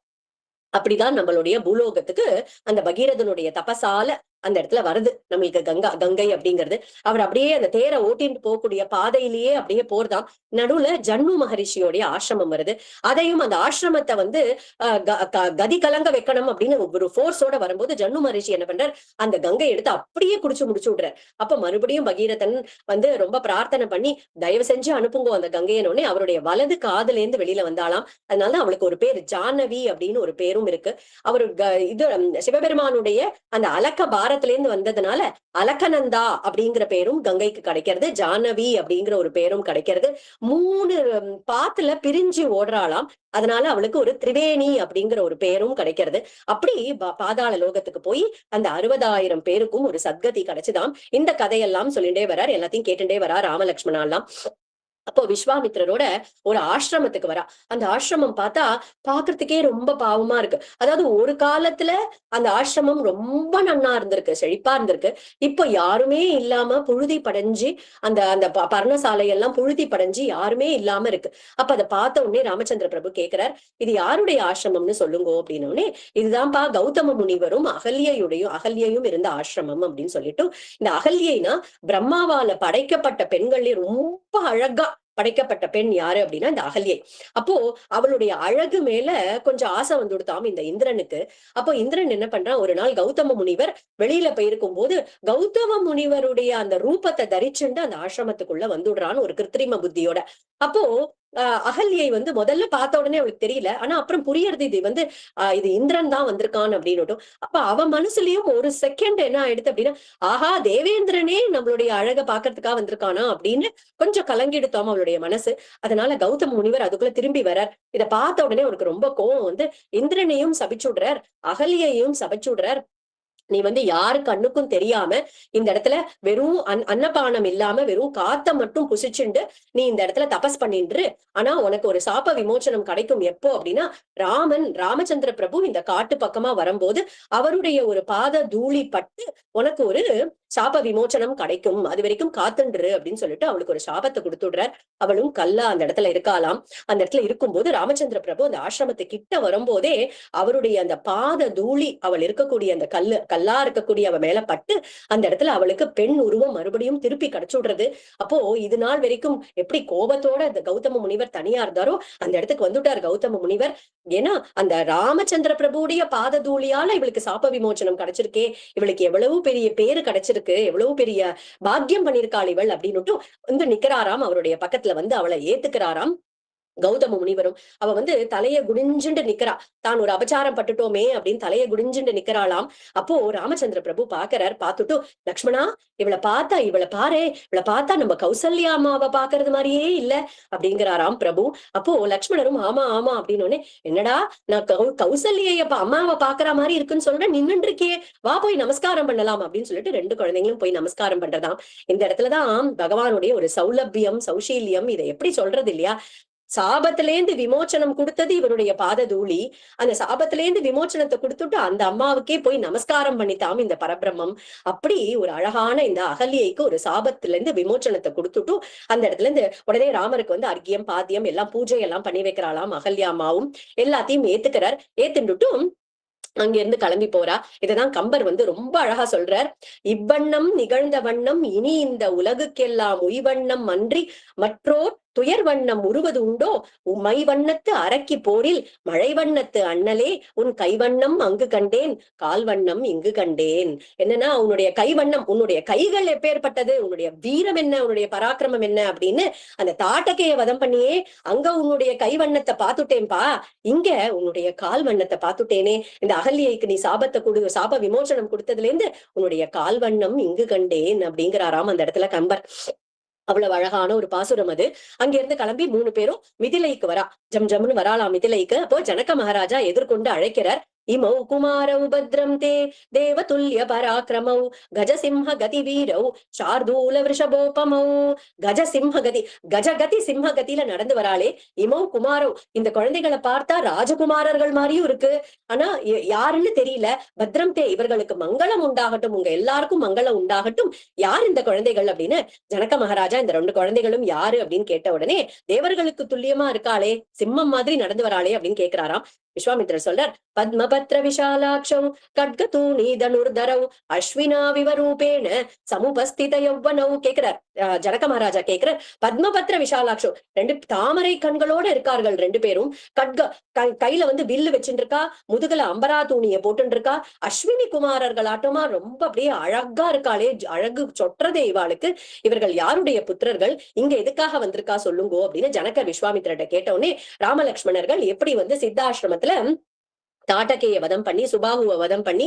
அப்படிதான் நம்மளுடைய பூலோகத்துக்கு அந்த பகீரதனுடைய தபசால அந்த இடத்துல வருது நம்மளுக்கு கங்கை அப்படிங்கிறது. அவர் அப்படியே அந்த தேரை ஓட்டிட்டு போகக்கூடிய பாதையிலேயே அப்படியே போறதாம். நடுவுல ஜன்னு மகரிஷியோடைய ஆசிரமம் வருது. அதையும் அந்த ஆசிரமத்தை வந்து கதி கலங்க வைக்கணும் அப்படின்னு ஒரு ஃபோர்ஸோட வரும்போது ஜன்னு மகரிஷி என்ன பண்றார், அந்த கங்கை எடுத்து அப்படியே குடிச்சு முடிச்சு விடுறார். அப்ப மறுபடியும் பகீரதன் வந்து ரொம்ப பிரார்த்தனை பண்ணி தயவு செஞ்சு அனுப்புங்கோ அந்த கங்கையனோடனே அவருடைய வலது காதுல இருந்து வெளியில வந்தாலாம். அதனால அவளுக்கு ஒரு பேர் ஜானவி அப்படின்னு ஒரு பேரும் இருக்கு. அவரு இது சிவபெருமானுடைய அந்த அலக்க பாரத்துல இருந்து வந்ததுனால அலக்கநந்தா அப்படிங்கிற பேரும் கங்கைக்கு கிடைக்கிறது. ஜானவி அப்படிங்கிற ஒரு பேரும் கிடைக்கிறது. 3 பாத்துல பிரிஞ்சு ஓடுறாளாம். அதனால அவளுக்கு ஒரு திரிவேணி அப்படிங்கிற ஒரு பேரும் கிடைக்கிறது. அப்படி பாதாள லோகத்துக்கு போய் அந்த 60,000 பேருக்கும் ஒரு சத்கதி கிடைச்சுதான். இந்த கதையெல்லாம் சொல்லிட்டே வரார், எல்லாத்தையும் கேட்டுட்டே வரா ராமலட்சுமணா எல்லாம். அப்போ விஸ்வாமித்திரரோட ஒரு ஆசிரமத்துக்கு வரா. அந்த ஆசிரமம் பார்த்தா பாக்குறதுக்கே ரொம்ப பாவமா இருக்கு. அதாவது ஒரு காலத்துல அந்த ஆசிரமம் ரொம்ப நன்னா இருந்திருக்கு, செழிப்பா இருந்திருக்கு. இப்போ யாருமே இல்லாம புழுதி படைஞ்சு அந்த அந்த பர்ணசாலையெல்லாம் புழுதி படைஞ்சு யாருமே இல்லாம இருக்கு. அப்ப அதை பார்த்த உடனே ராமச்சந்திர பிரபு கேக்குறார், இது யாருடைய ஆசிரமம்னு சொல்லுங்க அப்படின்னே. இதுதான்ப்பா கௌதம முனிவரும் அகல்யையும் இருந்த ஆசிரமம் அப்படின்னு சொல்லிட்டு, இந்த அகல்யைனா பிரம்மாவால படைக்கப்பட்ட பெண்களே ரொம்ப அழகா படைக்கப்பட்ட பெண் யாரு அப்படின்னா இந்த அகல்யை. அப்போ அவளுடைய அழகு மேல கொஞ்சம் ஆசை வந்து கொடுத்தாம் இந்த இந்திரனுக்கு. அப்போ இந்திரன் என்ன பண்றான், ஒரு நாள் கௌதம முனிவர் வெளியில போயிருக்கும் போது கௌதம முனிவருடைய அந்த ரூபத்தை தரிச்சுண்டு அந்த ஆசிரமத்துக்குள்ள வந்துடுறான்னு ஒரு கிருத்திரிம புத்தியோட. அப்போ அகல்யை வந்து முதல்ல பார்த்த உடனே அவளுக்கு தெரியல. ஆனா அப்புறம் புரியறது இது வந்து இது இந்திரன் தான் வந்திருக்கான் அப்படின்னு. அப்ப அவ மனசுலயும் ஒரு செகண்ட் என்ன ஆயிடுது அப்படின்னா, ஆஹா தேவேந்திரனே நம்மளுடைய அழக பாக்குறதுக்காக வந்திருக்கானா அப்படின்னு கொஞ்சம் கலங்கிடுத்தோம் அவளுடைய மனசு. அதனால கௌதம முனிவர் அதுக்குள்ள திரும்பி வர்றார். இதை பார்த்த உடனே அவருக்கு ரொம்ப கோவம் வந்து இந்திரனையும் சபிச்சுடுறார், அகல்யையும் சபிச்சுடுறார். நீ வந்து யாரு கண்ணுக்கும் தெரியாம இந்த இடத்துல வெறும் அன்னபானம் இல்லாம வெறும் காத்த மட்டும் புசிச்சுண்டு நீ இந்த இடத்துல தபஸ் பண்ணின்று. ஆனா உனக்கு ஒரு சாப விமோச்சனம் கிடைக்கும் எப்போ அப்படின்னா, ராமச்சந்திர பிரபு இந்த காட்டு பக்கமா வரும்போது அவருடைய ஒரு பாத தூளி பட்டு உனக்கு ஒரு சாப விமோச்சனம் கிடைக்கும், அது வரைக்கும் காத்துன்று அப்படின்னு சொல்லிட்டு அவளுக்கு ஒரு சாபத்தை கொடுத்துடுறார். அவளும் கல்லா அந்த இடத்துல இருக்காளாம். அந்த இடத்துல இருக்கும்போது ராமச்சந்திர பிரபு அந்த ஆசிரமத்தை கிட்ட வரும்போதே அவருடைய அந்த பாத தூளி அவள் இருக்கக்கூடிய அந்த கல்லா இருக்கக்கூடிய அவ மேல பட்டு அந்த இடத்துல அவளுக்கு பெண் உருவம் மறுபடியும் திருப்பி கிடைச்சுடுறது. அப்போ இது நாள் வரைக்கும் எப்படி கோபத்தோட அந்த கௌதம முனிவர் தனியா இருந்தாரோ அந்த இடத்துக்கு வந்துட்டார் கௌதம முனிவர். ஏன்னா அந்த ராமச்சந்திர பிரபுடைய பாத தூளியால இவளுக்கு சாப விமோச்சனம் கிடைச்சிருக்கே, இவளுக்கு எவ்வளவு பெரிய பேரு கிடைச்சிருக்கு, எவ்வளவு பெரிய பாக்கியம் பண்ணிருக்காள் இவள் அப்படின்னு வந்து நிக்கிறாராம். அவருடைய பக்கத்துல வந்து அவளை ஏத்துக்கிறாராம் கௌதம முனிவரும். அவ வந்து தலைய குடிஞ்சுண்டு நிக்கிறா, தான் ஒரு அபச்சாரம் பட்டுட்டோமே அப்படின்னு தலைய குடிஞ்சுண்டு நிக்கிறாளாம். அப்போ ராமச்சந்திர பிரபு பாக்குறார். பார்த்துட்டு, லக்ஷ்மணா இவளை பார்த்தா நம்ம கௌசல்யா அம்மாவை பாக்குறது மாதிரியே இல்ல அப்படிங்கிறாராம் பிரபு. அப்போ லக்ஷ்மணரும் ஆமா ஆமா அப்படின்னு, என்னடா நான் கௌசல்யை அம்மாவை பாக்குற மாதிரி இருக்குன்னு சொல்றேன், நின்னுட்டு இருக்கே, வா போய் நமஸ்காரம் பண்ணலாம் அப்படின்னு சொல்லிட்டு 2 குழந்தைங்களும் போய் நமஸ்காரம் பண்றதாம். இந்த இடத்துலதான் பகவானுடைய ஒரு சௌலபியம் சௌசீல்யம், இதை எப்படி சொல்றது இல்லையா. சாபத்திலேந்து விமோச்சனம் கொடுத்தது இவருடைய பாத தூளி. அந்த சாபத்திலேந்து விமோச்சனத்தை கொடுத்துட்டு அந்த அம்மாவுக்கே போய் நமஸ்காரம் பண்ணித்தாம் இந்த பரபிரம்மம். அப்படி ஒரு அழகான இந்த அகல்யைக்கு ஒரு சாபத்துல இருந்து விமோச்சனத்தை கொடுத்துட்டு அந்த இடத்துல இருந்து உடனே ராமருக்கு வந்து அர்க்கியம் பாத்தியம் எல்லாம் பூஜை எல்லாம் பண்ணி வைக்கிறாளாம். அகல்யா அம்மாவும் எல்லாத்தையும் ஏத்துக்கிறார். ஏத்துட்டுட்டும் அங்க இருந்து கிளம்பி போறா. இததான் கம்பர் வந்து ரொம்ப அழகா சொல்றார். இவ்வண்ணம் நிகழ்ந்த வண்ணம் இனி இந்த உலகுக்கெல்லாம் உய்வண்ணம் அன்றி மற்றோர் துயர் வண்ணம் உருவது உண்டோ, மை வண்ணத்து அரக்கி போரில் மழை வண்ணத்து அண்ணலே உன் கைவண்ணம் அங்கு கண்டேன் கால் வண்ணம் இங்கு கண்டேன். என்னன்னா உன்னுடைய கைவண்ணம், உன்னுடைய கைகள் எப்பேற்பட்டது, உன்னுடைய வீரம் என்ன, உன்னுடைய பராக்கிரமம் என்ன அப்படின்னு அந்த தாட்டகைய வதம் பண்ணியே அங்க உன்னுடைய கைவண்ணத்தை பாத்துட்டேன்பா, இங்க உன்னுடைய கால் வண்ணத்தை பாத்துட்டேனே. இந்த அகல்யைக்கு நீ சாப விமோசனம் கொடுத்ததுல இருந்து உன்னுடைய கால் வண்ணம் இங்கு கண்டேன் அப்படிங்கிறாராம் அந்த இடத்துல கம்பர். அவ்வளவு அழகான ஒரு பாசுரம் அது. அங்க இருந்து கிளம்பி 3 பேரும் மிதிலைக்கு வரா. ஜம் ஜம்னு வராலாம் மிதிலைக்கு. அப்போ ஜனக மகாராஜா எதிர்கொண்டு அழைக்கிறார். இமௌ குமாரௌ பத்ரம் தே தேவதுல்ய பராக்கிரமௌ கஜசிம்ஹ கதி வீரௌ சார்தூல விருஷபோபமௌ. கஜகதி சிம்ஹகதியில நடந்து வராளே. இமௌ குமாரௌ, இந்த குழந்தைகளை பார்த்தா ராஜகுமாரர்கள் மாதிரியும் இருக்கு, ஆனா யாருன்னு தெரியல. பத்ரம் தே, இவர்களுக்கு மங்களம் உண்டாகட்டும், உங்க எல்லாருக்கும் மங்களம் உண்டாகட்டும். யார் இந்த குழந்தைகள் அப்படின்னு ஜனக மகாராஜா இந்த 2 குழந்தைகளும் யாரு அப்படின்னு கேட்ட உடனே, தேவர்களுக்கு துல்லியமா இருக்காளே, சிம்மம் மாதிரி நடந்து வராளே அப்படின்னு கேட்கிறாராம். விஸ்வாமித்திரர் சொல்றார், பத்மபத்ர விஷாலாட்சௌ கட்கதூணி தனுர்தரௌ அஸ்வினா விவரூபேண சமுபஸ்தித யௌவனௌ. கேட்கிறார் ஜனக மகாராஜா கேட்கிறார், பத்மபத்ர விஷாலாட்சௌ, 2 தாமரை கண்களோட இருக்கார்கள் 2 பேரும். கையில வந்து வில்லு வச்சுட்டு இருக்கா, முதுகுல அம்பரா தூணிய போட்டு இருக்கா. அஸ்வினி குமாரர்கள் ஆட்டமா ரொம்ப அப்படியே அழகா இருக்காளே, அழகு சொற்றதே இவாளுக்கு. இவர்கள் யாருடைய புத்திரர்கள், இங்க எதுக்காக வந்திருக்கா சொல்லுங்கோ அப்படின்னு ஜனகர் விஸ்வாமித்திரட்ட கேட்ட உடனே ராமலட்சுமணர்கள் எப்படி வந்து சித்தாசிரமத்துல தாட்டகைய வதம் பண்ணி சுபாகுவ வதம் பண்ணி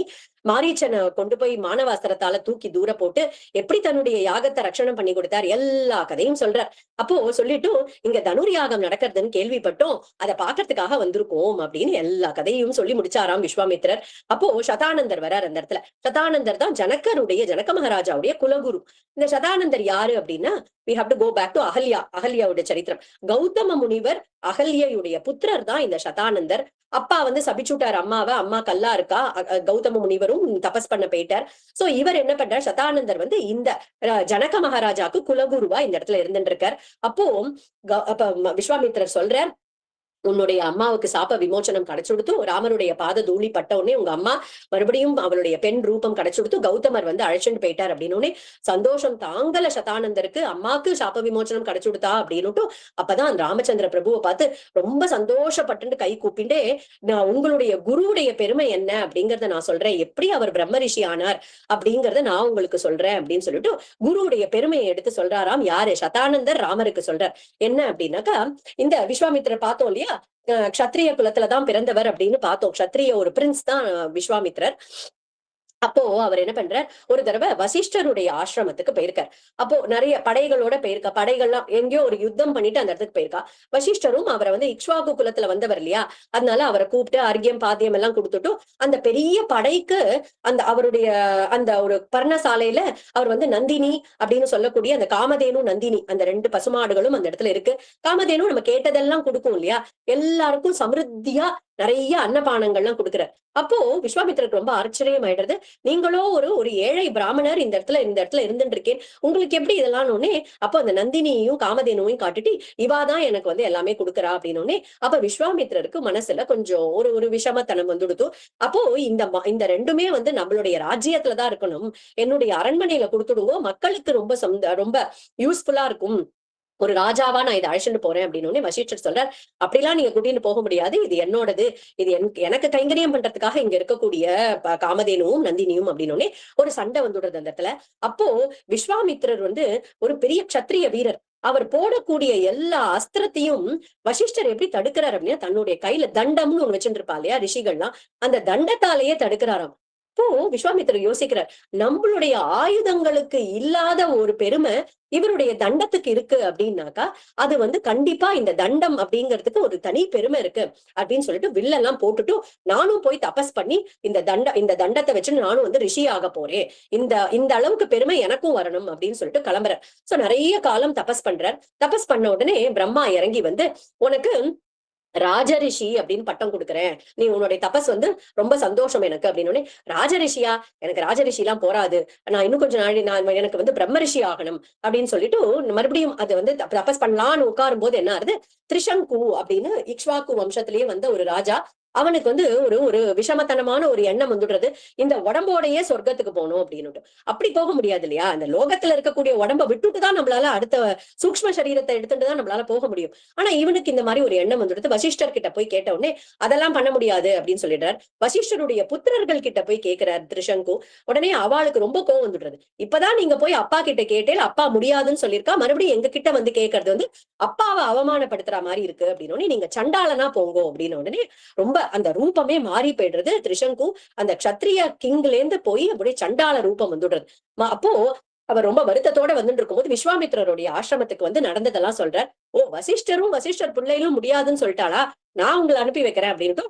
மாரீச்சனை கொண்டு போய் மானவாஸ்திரத்தால தூக்கி தூர போட்டு எப்படி தன்னுடைய யாகத்தை ரட்சணம் பண்ணி கொடுத்தார், எல்லா கதையும் சொல்றார். அப்போ சொல்லிட்டு இங்க தனுர் யாகம் நடக்கிறதுன்னு கேள்விப்பட்டோம், அதை பாக்குறதுக்காக வந்திருக்கோம் அப்படின்னு எல்லா கதையும் சொல்லி முடிச்சாராம் விஸ்வாமித்திரர். அப்போ சதானந்தர் வரார் அந்த இடத்துல. சதானந்தர் தான் ஜனக மகாராஜாவுடைய குலகுரு. இந்த சதானந்தர் யாரு அப்படின்னா, we have to go back to அகல்யாவுடைய சரித்திரம். கௌதம முனிவர் அகல்யுடைய புத்திரர் தான் இந்த சதானந்தர். அப்பா வந்து சபிச்சுட்டார் அம்மாவை, அம்மா கல்லா இருக்கா, கௌதம முனிவரும் தபஸ் பண்ண போயிட்டார். சோ இவர் என்ன பண்றார், சதானந்தர் வந்து இந்த ஜனக மகாராஜாக்கு குலகுருவா இந்த இடத்துல இருந்துட்டு இருக்கார். அப்போ விஸ்வாமித்திரர் சொல்றார், உன்னுடைய அம்மாவுக்கு சாப விமோச்சனம் கிடைச்சுடுத்து, ராமருடைய பாத தூளி பட்ட உடனே உங்க அம்மா மறுபடியும் அவளுடைய பெண் ரூபம் கிடைச்சுடுத்து, கௌதமர் வந்து அழைச்சிட்டு போயிட்டார் அப்படின்னு சந்தோஷம் தாங்கல சதானந்தருக்கு. அம்மாக்கு சாப விமோச்சனம் கிடைச்சுடுத்தா அப்படின்னுட்டு அப்பதான் அந்த ராமச்சந்திர பிரபுவை பார்த்து ரொம்ப சந்தோஷப்பட்டு கை கூப்பிட்டு, நான் உங்களுடைய குருவுடைய பெருமை என்ன அப்படிங்கறத நான் சொல்றேன், எப்படி அவர் பிரம்ம ரிஷி ஆனார் அப்படிங்கறத நான் உங்களுக்கு சொல்றேன் அப்படின்னு சொல்லிட்டு குருவுடைய பெருமையை எடுத்து சொல்றாராம். யாரு, சதானந்தர் ராமருக்கு சொல்றார். என்ன அப்படின்னாக்கா, இந்த விஸ்வாமித்திரர் பார்த்தோம் இல்லையா, க்ஷத்ரிய குலத்துலதான் பிறந்தவர் அப்படின்னு பார்த்தோம். க்ஷத்ரிய ஒரு பிரின்ஸ் தான் விஸ்வாமித்திரர். அப்போ அவர் என்ன பண்றார், ஒரு தடவை வசிஷ்டருடைய ஆசிரமத்துக்கு போயிருக்கார். அப்போ நிறைய படைகளோட போயிருக்கா, படைகள்லாம் எங்கேயோ ஒரு யுத்தம் பண்ணிட்டு அந்த இடத்துக்கு போயிருக்கா. வசிஷ்டரும் அவரை வந்து இக்ஷ்வாகு குலத்துல வந்தவர் இல்லையா, அதனால அவரை கூப்பிட்டு அர்க்கியம் பாத்தியம் எல்லாம் கொடுத்துட்டும் அந்த பெரிய படைக்கு அந்த அவருடைய அந்த ஒரு பர்ணசாலையில அவர் வந்து நந்தினி அப்படின்னு சொல்லக்கூடிய அந்த காமதேனு நந்தினி அந்த 2 பசுமாடுகளும் அந்த இடத்துல இருக்கு. காமதேனு நம்ம கேட்டதெல்லாம் கொடுக்கும் இல்லையா, எல்லாருக்கும் சமிருத்தியா நிறைய அன்னபானங்கள்லாம் கொடுக்குறார். அப்போ விஸ்வாமித்திரருக்கு ரொம்ப ஆச்சரியம் ஆயிடுறது. நீங்களோ ஒரு ஏழை பிராமணர் இந்த இடத்துல இருந்துட்டு இருக்கேன், உங்களுக்கு எப்படி இதெல்லாம் ஒன்னே. அப்போ அந்த நந்தினியையும் காமதேனுவையும் காட்டுட்டு இவாதான் எனக்கு வந்து எல்லாமே கொடுக்குறா அப்படின்னு. அப்ப விஸ்வாமித்திரருக்கு மனசுல கொஞ்சம் ஒரு விஷமத்தனம் வந்துடுத்து. அப்போ இந்த 2மே வந்து நம்மளுடைய ராஜ்யத்துலதான் இருக்கணும், என்னுடைய அரண்மனையில கொடுத்துடுங்கோ, மக்களுக்கு ரொம்ப யூஸ்ஃபுல்லா இருக்கும், ஒரு ராஜாவா நான் இதை அழைச்சிட்டு போறேன் அப்படின்னு வசிஷ்டர் சொல்றார். அப்படிலாம் நீங்க கூட்டிட்டு போக முடியாது, இது என்னோடது, இது எனக்கு கைங்கரியம் பண்றதுக்காக இங்க இருக்கக்கூடிய காமதேனுவும் நந்தினியும் அப்படின்னு ஒரு சண்டை வந்துடுறது அந்த இடத்துல. அப்போ விஸ்வாமித்திரர் வந்து ஒரு பெரிய க்ஷத்ரிய வீரர், அவர் போடக்கூடிய எல்லா அஸ்திரத்தையும் வசிஷ்டர் எப்படி தடுக்கிறார் அப்படின்னா, தன்னுடைய கையில தண்டம்னு ஒண்ணு வச்சுட்டு இருப்பா இல்லையா ரிஷிகள்லாம், அந்த தண்டத்தாலேயே தடுக்கிறாராம். இப்போ விஸ்வாமித்திரர் யோசிக்கிறார், நம்மளுடைய ஆயுதங்களுக்கு இல்லாத ஒரு பெருமை இவருடைய தண்டத்துக்கு இருக்கு அப்படின்னாக்கா, அது வந்து கண்டிப்பா இந்த தண்டம் அப்படிங்கிறதுக்கு ஒரு தனி பெருமை இருக்கு அப்படின்னு சொல்லிட்டு வில்லெல்லாம் போட்டுட்டு, நானும் போய் தபஸ் பண்ணி இந்த தண்டத்தை வச்சு நானும் வந்து ரிஷி ஆக போறேன், இந்த அளவுக்கு பெருமை எனக்கும் வரணும் அப்படின்னு சொல்லிட்டு கிளம்புறார். சோ நிறைய காலம் தபஸ் பண்றார். தபஸ் பண்ண உடனே பிரம்மா இறங்கி வந்து, உனக்கு ராஜரிஷி அப்படின்னு பட்டம் கொடுக்குறேன், நீ உன்னுடைய தபஸ் வந்து ரொம்ப சந்தோஷம் எனக்கு அப்படின்னு. ராஜரிஷியா, எனக்கு ராஜரிஷி எல்லாம் போராது, நான் இன்னும் கொஞ்சம் நாள் எனக்கு வந்து பிரம்மரிஷி ஆகணும் அப்படின்னு சொல்லிட்டு மறுபடியும் அது வந்து தபஸ் பண்ணலான்னு உட்காரும் போது என்ன ஆகுது, திரிசங்கு அப்படின்னு இக்ஷ்வாக்கு வம்சத்திலேயே வந்த ஒரு ராஜா அவனுக்கு வந்து ஒரு ஒரு விஷமத்தனமான ஒரு எண்ணம் வந்துடுறது, இந்த உடம்போடையே சொர்க்கத்துக்கு போகணும் அப்படின்னு. அப்படி போக முடியாது இல்லையா? அந்த லோகத்துல இருக்கக்கூடிய உடம்ப விட்டுட்டு தான் நம்மளால அடுத்த சூக்ஷ்ம சரீரத்தை எடுத்துட்டு தான் நம்மளால போக முடியும். ஆனா இவனுக்கு இந்த மாதிரி ஒரு எண்ணம் வந்துடுது. வசிஷ்டர் கிட்ட போய் கேட்ட உடனே அதெல்லாம் பண்ண முடியாது அப்படின்னு சொல்லிடுறார். வசிஷ்டருடைய புத்திரர்கள் கிட்ட போய் கேட்கிறார் திரிசங்கு. உடனே அவளுக்கு ரொம்ப கோவம் வந்துடுறது. இப்பதான் நீங்க போய் அப்பா கிட்ட கேட்டேன், அப்பா முடியாதுன்னு சொல்லியிருக்கா, மறுபடியும் எங்க கிட்ட வந்து கேட்கறது வந்து அப்பாவை அவமானப்படுத்துற மாதிரி இருக்கு அப்படின்னு. நீங்க சண்டாளனா போங்கோ அப்படின்னு உடனே ரொம்ப அந்த ரூபமே மாறி போயிடுறது. திரிசங்கு அந்த க்ஷத்ரிய கிங்ல இருந்து போய் அப்படியே சண்டாள ரூபம் வந்துடுறது. அப்போ அவர் ரொம்ப வருத்தத்தோட வந்துட்டு இருக்கும்போது விஸ்வாமித்திரருடைய ஆசிரமத்துக்கு வந்து நடந்ததெல்லாம் சொல்றார். ஓ, வசிஷ்டர் பிள்ளைகளும் முடியாதுன்னு சொல்லிட்டாளா, நான் உங்களை அனுப்பி வைக்கிறேன் அப்படின்ட்டு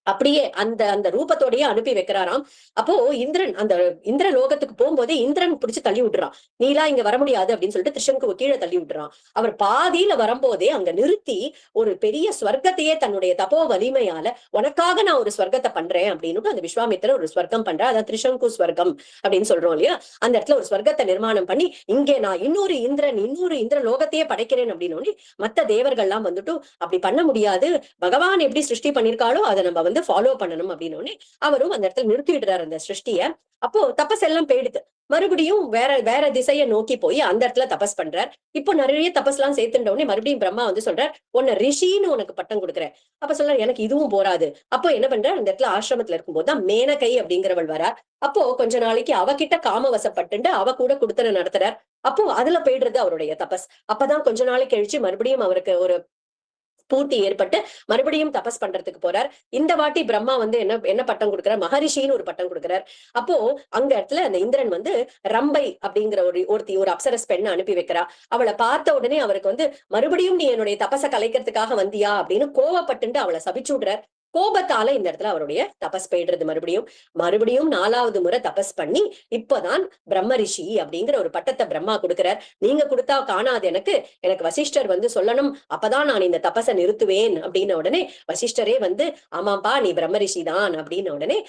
அப்படியே அந்த அந்த ரூபத்தோடயே அனுப்பி வைக்கிறாராம். அப்போ இந்திரன் அந்த இந்திர லோகத்துக்கு போகும்போதே இந்திரன் பிடிச்சு தள்ளி விட்டுறான். நீலா இங்க வர முடியாது அப்படின்னு சொல்லிட்டு திரிசங்குவை கீழே தள்ளி விட்டுறான். அவர் பாதியில வரும்போதே அங்க நிறுத்தி ஒரு பெரிய ஸ்வர்க்கத்தையே தன்னுடைய தப்போ வலிமையால உனக்காக நான் ஒரு ஸ்வர்க்கத்தை பண்றேன் அப்படின்னு அந்த விஸ்வாமித்திரர் ஒரு ஸ்வர்க்கம் பண்றா. அதான் திரிசங்கு ஸ்வர்க்கம் அப்படின்னு சொல்றோம் இல்லையா? அந்த இடத்துல ஒரு ஸ்வர்க்கத்தை நிர்மாணம் பண்ணி இங்கே நான் இன்னொரு இந்திர லோகத்தையே படைக்கிறேன் அப்படின்னு மத்த தேவர்கள்லாம் வந்துட்டு அப்படி பண்ண முடியாது, பகவான் எப்படி சிருஷ்டி பண்ணிருக்காளோ அதை நம்ம வந்து ஃபாலோ பண்ணணும் அப்படின்னு அவரும் அந்த இடத்துல நிறுத்தி விடுறாரு அந்த சிருஷ்டிய. அப்போ தபஸ் எல்லாம் போயிடுது. மறுபடியும் வேற திசையை நோக்கி போய் அந்த இடத்துல தபஸ் பண்றார். இப்போ நிறைய தபஸ் எல்லாம் சேர்த்துட்ட உடனே மறுபடியும் பிரம்மா வந்து சொல்றார், உன்னை ரிஷின்னு உனக்கு பட்டம் கொடுக்குறேன். அப்ப சொல்ற எனக்கு இதுவும் போராது. அப்போ என்ன பண்ற, அந்த இடத்துல ஆசிரமத்துல இருக்கும்போது தான் மேனகை அப்படிங்கிறவள் வரா. அப்போ கொஞ்ச நாளைக்கு அவகிட்ட காமவசப்பட்டு அவ கூட குடுத்தன நடத்துறார். அப்போ அதுல போயிடுறது அவருடைய தபஸ். அப்பதான் கொஞ்ச நாளைக்கு கழிச்சு மறுபடியும் அவருக்கு ஒரு பூர்த்தி ஏற்பட்டு மறுபடியும் தபஸ் பண்றதுக்கு போறார். இந்த வாட்டி பிரம்மா வந்து என்ன பட்டம் கொடுக்கிறார், மகரிஷின்னு ஒரு பட்டம் கொடுக்கிறார். அப்போ அங்க இடத்துல அந்த இந்திரன் வந்து ரம்பை அப்படிங்கிற ஒரு அப்சரஸ் பெண்ணை அனுப்பி வைக்கிறா. அவளை பார்த்த உடனே அவருக்கு வந்து மறுபடியும் நீ என்னுடைய தபச கலைக்கிறதுக்காக வந்தியா அப்படின்னு கோவப்பட்டு அவளை சபிச்சு விடுறார். கோபத்தால இந்த இடத்துல அவருடைய தபஸ் போயிடுறது. மறுபடியும் 4வது முறை தபஸ் பண்ணி இப்பதான் பிரம்ம ரிஷி அப்படிங்கிற ஒரு பட்டத்தை பிரம்மா கொடுக்கிறார். நீங்க கொடுத்தா காணாது, எனக்கு வசிஷ்டர் வந்து சொல்லணும், அப்பதான் நான் இந்த தபஸை நிறுத்துவேன் அப்படின்ன உடனே வசிஷ்டரே வந்து ஆமாப்பா நீ பிரம்ம ரிஷி தான் அப்படின்ன உடனே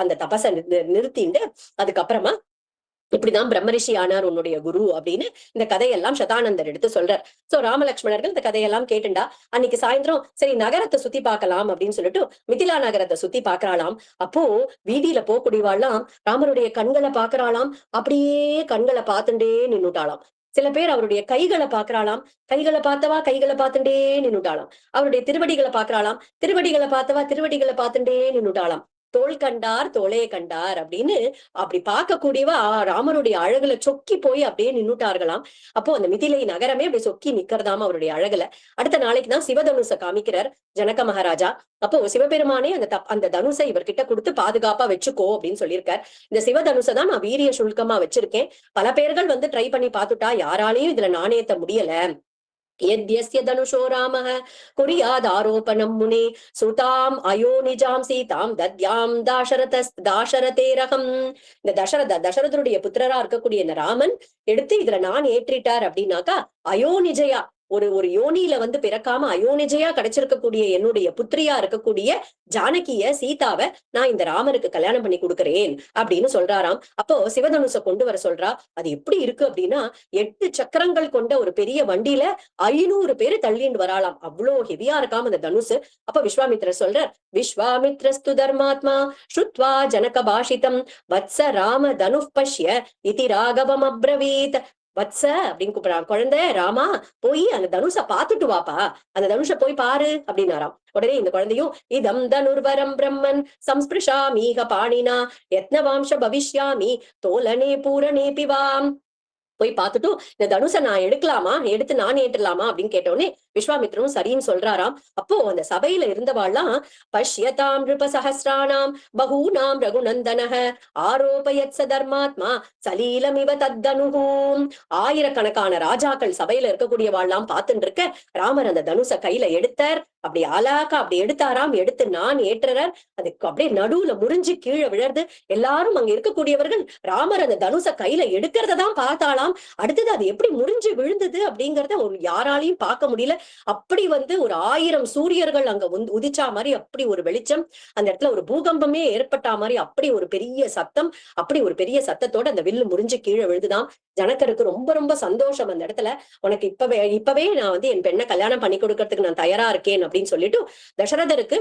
அந்த தபஸை நிறுத்திண்டு அதுக்கப்புறமா இப்படிதான் பிரம்மரிஷி ஆனார் உன்னுடைய குரு அப்படின்னு இந்த கதையெல்லாம் சதானந்தர் எடுத்து சொல்றார். சோ ராமலட்சுமணர்கள் இந்த கதையெல்லாம் கேட்டுண்டா அன்னைக்கு சாயந்தரம் சரி நகரத்தை சுத்தி பார்க்கலாம் அப்படின்னு சொல்லிட்டு மிதிலா நகரத்தை சுத்தி பாக்குறாளாம். அப்போ வீதியில போக்கூடியவாள்லாம் ராமருடைய கண்களை பாக்குறாளாம். அப்படியே கண்களை பார்த்துட்டே நின்னுட்டாளாம். சில பேர் அவருடைய கைகளை பாக்குறாளாம். கைகளை பார்த்தவா கைகளை பார்த்துட்டே நின்னுட்டாளாம். அவருடைய திருவடிகளை பாக்குறாளாம். திருவடிகளை பார்த்தவா திருவடிகளை பார்த்துட்டே நின்னுட்டாளாம். தோள் கண்டார் தோளே கண்டார் அப்படின்னு அப்படி பார்க்கக்கூடியவா ராமருடைய அழகுல சொக்கி போய் அப்படியே நின்னுட்டார்களாம். அப்போ அந்த மிதிலை நகரமே அப்படி சொக்கி நிக்கிறதாம அவருடைய அழகுல. அடுத்த நாளைக்கு தான் சிவதனுச காமிக்கிறார் ஜனக மகாராஜா. அப்போ சிவபெருமானே அந்த தனுசை இவர்கிட்ட கொடுத்து பாதுகாப்பா வச்சுக்கோ அப்படின்னு சொல்லியிருக்கார். இந்த சிவதனுசை தான் நான் வீரிய சுல்கமா வச்சிருக்கேன். பல பேர்கள் வந்து ட்ரை பண்ணி பார்த்துட்டா யாராலையும் இதுல நாணயத்தை முடியல. यद्यस्य दनुषो रामः कुर्याद् आरोपणं मुने सुताम् अयोनिजां सीतां दद्याम् दाशरथेरहम्. இந்த தசரதருடைய புத்திரரா இருக்கக்கூடிய இந்த ராமன் எடுத்து இதுல நான் ஏற்றிட்டார் அப்படின்னாக்கா அயோனிஜயா ஒரு யோனியில வந்து பிறக்காம அயோனிஜையா கிடைச்சிருக்கக்கூடிய என்னுடைய புத்திரியா இருக்கக்கூடிய ஜானகிய சீதாவை நான் இந்த ராமருக்கு கல்யாணம் பண்ணி கொடுக்கிறேன் அப்படின்னு சொல்றாராம். அப்போ சிவதனுச கொண்டு வர சொல்றா. அது எப்படி இருக்கு அப்படின்னா 8 சக்கரங்கள் கொண்ட ஒரு பெரிய வண்டியில 500 பேரு தள்ளிண்டு வராலாம். அவ்வளோ ஹெவியா இருக்காம அந்த தனுசு. அப்ப விஸ்வாமித்திரர் சொல்றார், விஸ்வாமித்ரஸ்து தர்மாத்மா ஸ்ருத்வா ஜனக பாஷிதம் வத்ச ராம தனு பஷ்ய இதி ராகவம் அப்ரவீத். வத்ச அப்படின்னு கூப்பிடுறான். குழந்தை ராமா போய் அந்த தனுஷ பாத்துட்டு வாப்பா, அந்த தனுஷ போய் பாரு அப்படின்னாராம். உடனே இந்த குழந்தையும் இதம் தனுர்வரம் பிரம்மன் சம்ஸ்பிருஷாமீக பாணினா யத்னவாம்ச பவிஷ்யாமி தோலனே பூரணே பிவாம். போய் பார்த்துட்டு இந்த தனுசை நான் எடுத்து நான் ஏற்றலாமா அப்படின்னு கேட்டோடனே விஸ்வாமித்ரனும் சரின்னு சொல்றாராம். அப்போ அந்த சபையில இருந்தவாள்லாம் பஷ்யதாம் நிருப சஹஸ்ராணாம் பகூனாம் ரகுநந்தனஹ ஆரோபயத் சதர்மாத்மா சலீலமிவ தத்தனுகும். ஆயிரக்கணக்கான ராஜாக்கள் சபையில இருக்கக்கூடியவாள்லாம் பார்த்துட்டு இருக்க ராமர் அந்த தனுசை கையில எடுத்தார். அப்படி அலாக்கா அப்படி எடுத்தாராம். எடுத்து நான் ஏற்றறார். அதுக்கு அப்படியே நடுவுல முறிஞ்சு கீழே விழறது. எல்லாரும் அங்க இருக்கக்கூடியவர்கள் ராமர் அந்த தனுசை கையில எடுக்கிறத தான் பார்த்தாலாம். அடுத்தது அது எப்படி முறிஞ்சு விழுந்தது அப்படிங்கறத யாராலையும் பார்க்க முடியல. அப்படி வந்து ஒரு 1000 சூரியர்கள் அங்க உதிச்சா மாதிரி அப்படி ஒரு வெளிச்சம். அந்த இடத்துல ஒரு பூகம்பமே ஏற்பட்டா மாதிரி அப்படி ஒரு பெரிய சத்தம். அப்படி ஒரு பெரிய சத்தத்தோட அந்த வில்லு முறிஞ்சு கீழே விழுதுதான். ஜனகருக்கு ரொம்ப ரொம்ப சந்தோஷம். அந்த இடத்துல உனக்கு இப்பவே நான் வந்து என் பெண்ணை கல்யாணம் பண்ணி கொடுக்கறதுக்கு நான் தயாரா இருக்கேன் அப்படின்னு சொல்லிட்டு தசரதருக்கு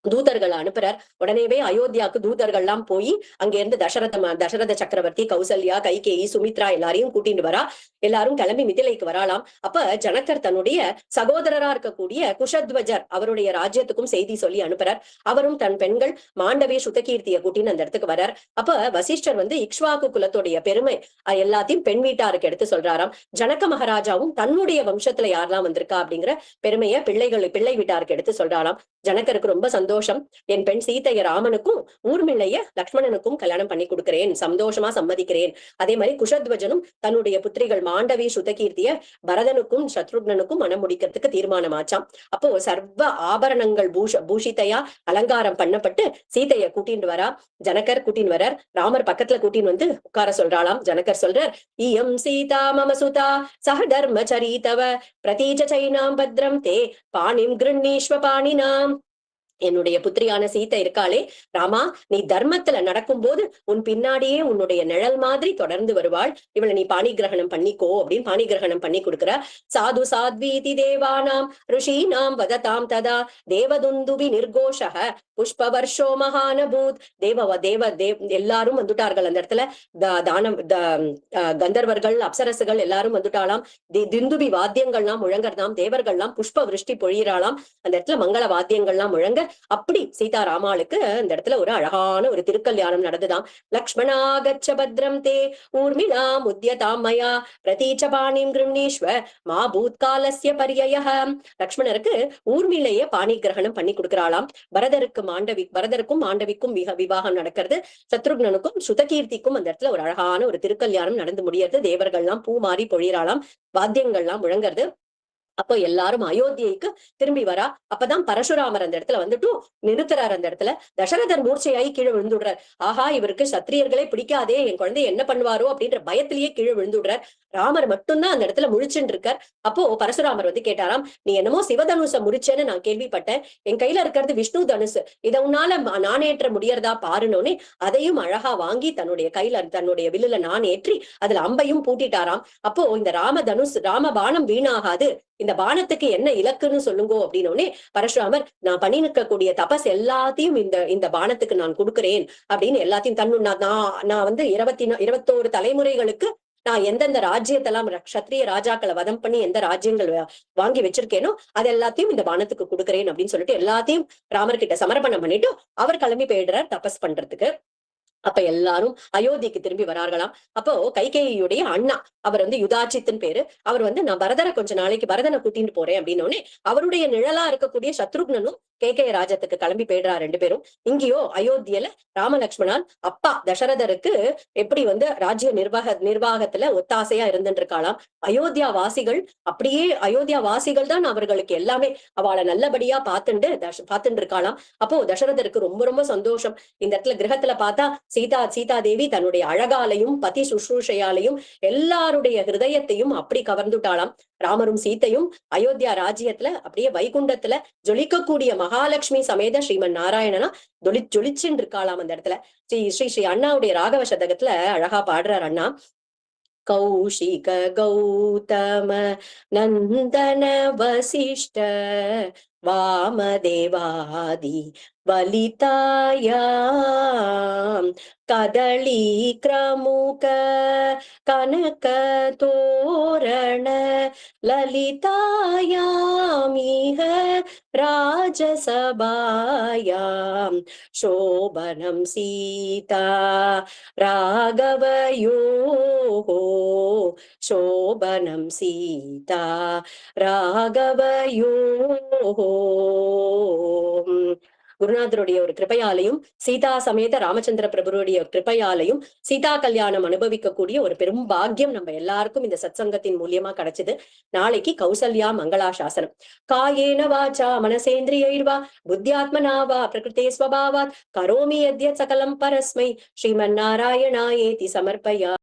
தூதர்களை அனுப்புறார். உடனேவே அயோத்தியாவுக்கு தூதர்கள் எல்லாம் போய் அங்க இருந்து தசரத சக்கரவர்த்தி, கௌசல்யா, கைகேயி, சுமித்ரா எல்லாரையும் கூட்டிட்டு வரா. எல்லாரும் கிளம்பி மிதிலைக்கு வராலாம். அப்ப ஜனகர் தன்னுடைய சகோதரரா இருக்கக்கூடிய குஷத்வஜர் அவருடைய ராஜ்யத்துக்கும் செய்தி சொல்லி அனுப்புறார். அவரும் தன் பெண்கள் மாண்டவி, சுதகீர்த்திய கூட்டின்னு அந்த இடத்துக்கு வரார். அப்ப வசிஷ்டர் இக்ஷ்வாகு குலத்துடைய பெருமை எல்லாத்தையும் பெண் வீட்டாருக்கு எடுத்து சொல்றாராம். ஜனக மகாராஜாவும் தன்னுடைய வம்சத்துல யாரெல்லாம் வந்திருக்கா அப்படிங்கிற பெருமையை பிள்ளை வீட்டாருக்கு எடுத்து சொல்றாராம். ஜனகருக்கு ரொம்ப சந்தோஷம். என் பெண் சீதைய ராமனுக்கும் ஊர்மிளைய லக்ஷ்மணனுக்கும் கல்யாணம் பண்ணி கொடுக்கிறேன், சந்தோஷமா சம்மதிக்கிறேன். அதே மாதிரி குஷத்வஜனும் தன்னுடைய புத்திரிகள் மாண்டவி, சுதகீர்த்திய பரதனுக்கும் சத்ருக்னனுக்கும் மனம் முடிக்கிறதுக்கு தீர்மானமாச்சாம். அப்போ சர்வ ஆபரணங்கள் பூஷிதையா அலங்காரம் பண்ணப்பட்டு சீதைய கூட்டின்னு வரா. ஜனகர் கூட்டின்னு வரார். ராமர் பக்கத்துல கூட்டின்னு உட்கார சொல்றாளாம். ஜனகர் சொல்றார், இயம் சீதா மம சுதா சஹ தர்மச்சரீதவ பிரதீஜ சைனாம் பத்ரம் தே பாணிம் கிருண்ணீஸ்வ பாணினாம். என்னுடைய புத்திரியான சீதை இருக்காளே ராமா, நீ தர்மத்துல நடக்கும் போது உன் பின்னாடியே உன்னுடைய நிழல் மாதிரி தொடர்ந்து வருவாள். இவளை நீ பாணி கிரகணம் பண்ணிக்கோ அப்படின்னு பாணி கிரகணம் பண்ணி கொடுக்குற. சாது சாத்வீதி தேவானாம் ரிஷீனாம் வததாம் ததா தேவதுந்துபி நிர்கோஷக புஷ்பவர்ஷோ மகானபூத். எல்லாரும் வந்துட்டார்கள் அந்த இடத்துல. கந்தர்வர்கள், அப்சரசுகள் எல்லாரும் வந்துட்டாலாம். திந்துபி வாத்தியங்கள்லாம் முழங்கறதாம். தேவர்கள்லாம் புஷ்ப விருஷ்டி பொழியிறாளாம். அந்த இடத்துல மங்கள வாத்தியங்கள்லாம் முழங்க அப்படி சீதாராமாளுக்கு இந்த இடத்துல ஒரு அழகான ஒரு திருக்கல்யாணம் நடந்துதாம். லக்ஷ்மணா கச்ச பத்ரம் தே ஊர்மிளா முத்யதாம் மயா பிரதீச்ச பாணிம் கிருண்ணீஸ்வ மா பூத்காலஸ்ய பரியயஹ. லக்ஷ்மணருக்கு ஊர்மிளைய பாணி கிரகணம் பண்ணி கொடுக்கிறாளாம். பரதருக்கும் மாண்டவிக்கும் விவாகம் நடக்கிறது. சத்ருக்னனுக்கும் சுதகீர்த்திக்கும் அந்த இடத்துல ஒரு அழகான ஒரு திருக்கல்யாணம் நடந்து முடியறது. தேவர்கள்லாம் பூ மாறி பொழியறாளாம். வாத்தியங்கள்லாம் முழங்குறது. அப்போ எல்லாரும் அயோத்தியைக்கு திரும்பி வரா. அப்பதான் பரசுராமர் அந்த இடத்துல நிறுத்துறாரு. அந்த இடத்துல தசரதர் மூர்ச்சையாகி கீழே விழுந்துடுறார். ஆஹா, இவருக்கு சத்திரியர்களே பிடிக்காதே, என் குழந்தை என்ன பண்ணுவாரோ அப்படின்ற பயத்திலேயே கீழே விழுந்துடுறார். ராமர் மட்டும்தான் அந்த இடத்துல முழிச்சுட்டு இருக்கார். அப்போ பரசுராமர் கேட்டாராம், நீ என்னமோ சிவதனுச முறிச்சேன்னு நான் கேள்விப்பட்டேன். என் கையில இருக்கிறது விஷ்ணு தனுசு, இதை உன்னால நானேற்ற முடியறதா பாருனோனே அதையும் அழகா வாங்கி தன்னுடைய வில்லுல நான் ஏற்றி அதுல அம்பையும் பூட்டிட்டாராம். அப்போ இந்த ராம பானம் வீணாகாது, இந்த பானத்துக்கு என்ன இலக்குன்னு சொல்லுங்கோ அப்படின்னோடனே பரசுராமர், நான் பண்ணி நிற்கக்கூடிய தபஸ் எல்லாத்தையும் இந்த பானத்துக்கு நான் கொடுக்கிறேன் அப்படின்னு எல்லாத்தையும் நான் 21 தலைமுறைகளுக்கு நான் எந்தெந்த ராஜ்யத்தெல்லாம் கஷத்திரிய ராஜாக்களை வதம் பண்ணி எந்த ராஜ்யங்கள் வாங்கி வச்சிருக்கேனோ அது எல்லாத்தையும் இந்த பானத்துக்கு கொடுக்குறேன் அப்படின்னு சொல்லிட்டு எல்லாத்தையும் ராமர்கிட்ட சமர்ப்பணம் பண்ணிட்டு அவர் கிளம்பி போயிடுறார் தபஸ் பண்றதுக்கு. அப்ப எல்லாரும் அயோத்திக்கு திரும்பி வரார்களாம். அப்போ கைகேயியுடைய அண்ணா அவர் யுதாச்சித்தின் பேரு. அவர் நான் கொஞ்ச நாளைக்கு பரதனை கூட்டிட்டு போறேன் அப்படின்னோடனே அவருடைய நிழலா இருக்கக்கூடிய சத்ருக்னனும் கேகய ராஜ்யத்துக்கு கிளம்பி போயிடுறா. 2 பேரும். இங்கேயோ அயோத்தியில ராமலக்ஷ்மணான் அப்பா தசரதருக்கு எப்படி ராஜ்ய நிர்வாகத்துல ஒத்தாசையா இருந்துட்டு இருக்காளாம். அயோத்தியா வாசிகள் தான் அவர்களுக்கு எல்லாமே. அவளை நல்லபடியா பார்த்துட்டு இருக்காளாம். அப்போ தசரதருக்கு ரொம்ப ரொம்ப சந்தோஷம். இந்த இடத்துல கிரகத்துல பார்த்தா சீதா தேவி தன்னுடைய அழகாலையும் பதி சுஷ்ரூஷையாலையும் எல்லாருடைய ஹிருதயத்தையும் அப்படி கவர்ந்துட்டாளாம். ராமரும் சீத்தையும் அயோத்தியா ராஜ்யத்துல அப்படியே வைகுண்டத்துல ஜொலிக்கக்கூடிய மகாலட்சுமி சமேத ஸ்ரீமன் நாராயணனா ஜொலிச்சுன்னு இருக்காளாம். அந்த இடத்துல ஸ்ரீ அண்ணாவுடைய ராகவ சதகத்துல அழகா பாடுறார் அண்ணா. கௌஷிக கௌதம நந்தன வசிஷ்ட வாமதேவாதி வலிதாயாம் கதளி கிரமுக கனக தோரண லலிதாயாம் இஹ ராஜசபாயாம் சோபனம் சீதா ராகவயோஹோ சோபனம் சீதா ராகவயோஹோ. குருநாதருடைய ஒரு கிருபையாலையும் சீதா சமேத ராமச்சந்திர பிரபுருடைய கிருபையாலையும் சீதா கல்யாணம் அனுபவிக்கக்கூடிய ஒரு பெரும் பாக்கியம் நம்ம எல்லாருக்கும் இந்த சத்சங்கத்தின் மூலியமா கிடைச்சது. நாளைக்கு கௌசல்யா மங்களாசாசனம். காயேன வாச்சா மனசேந்திரியைர்வா புத்தியாத்மனாவா பிரகிருதே ஸ்வபாவாத் கரோமி யத்யத் சகலம் பரஸ்மை ஸ்ரீமன் நாராயணாயேதி சமர்ப்பயா.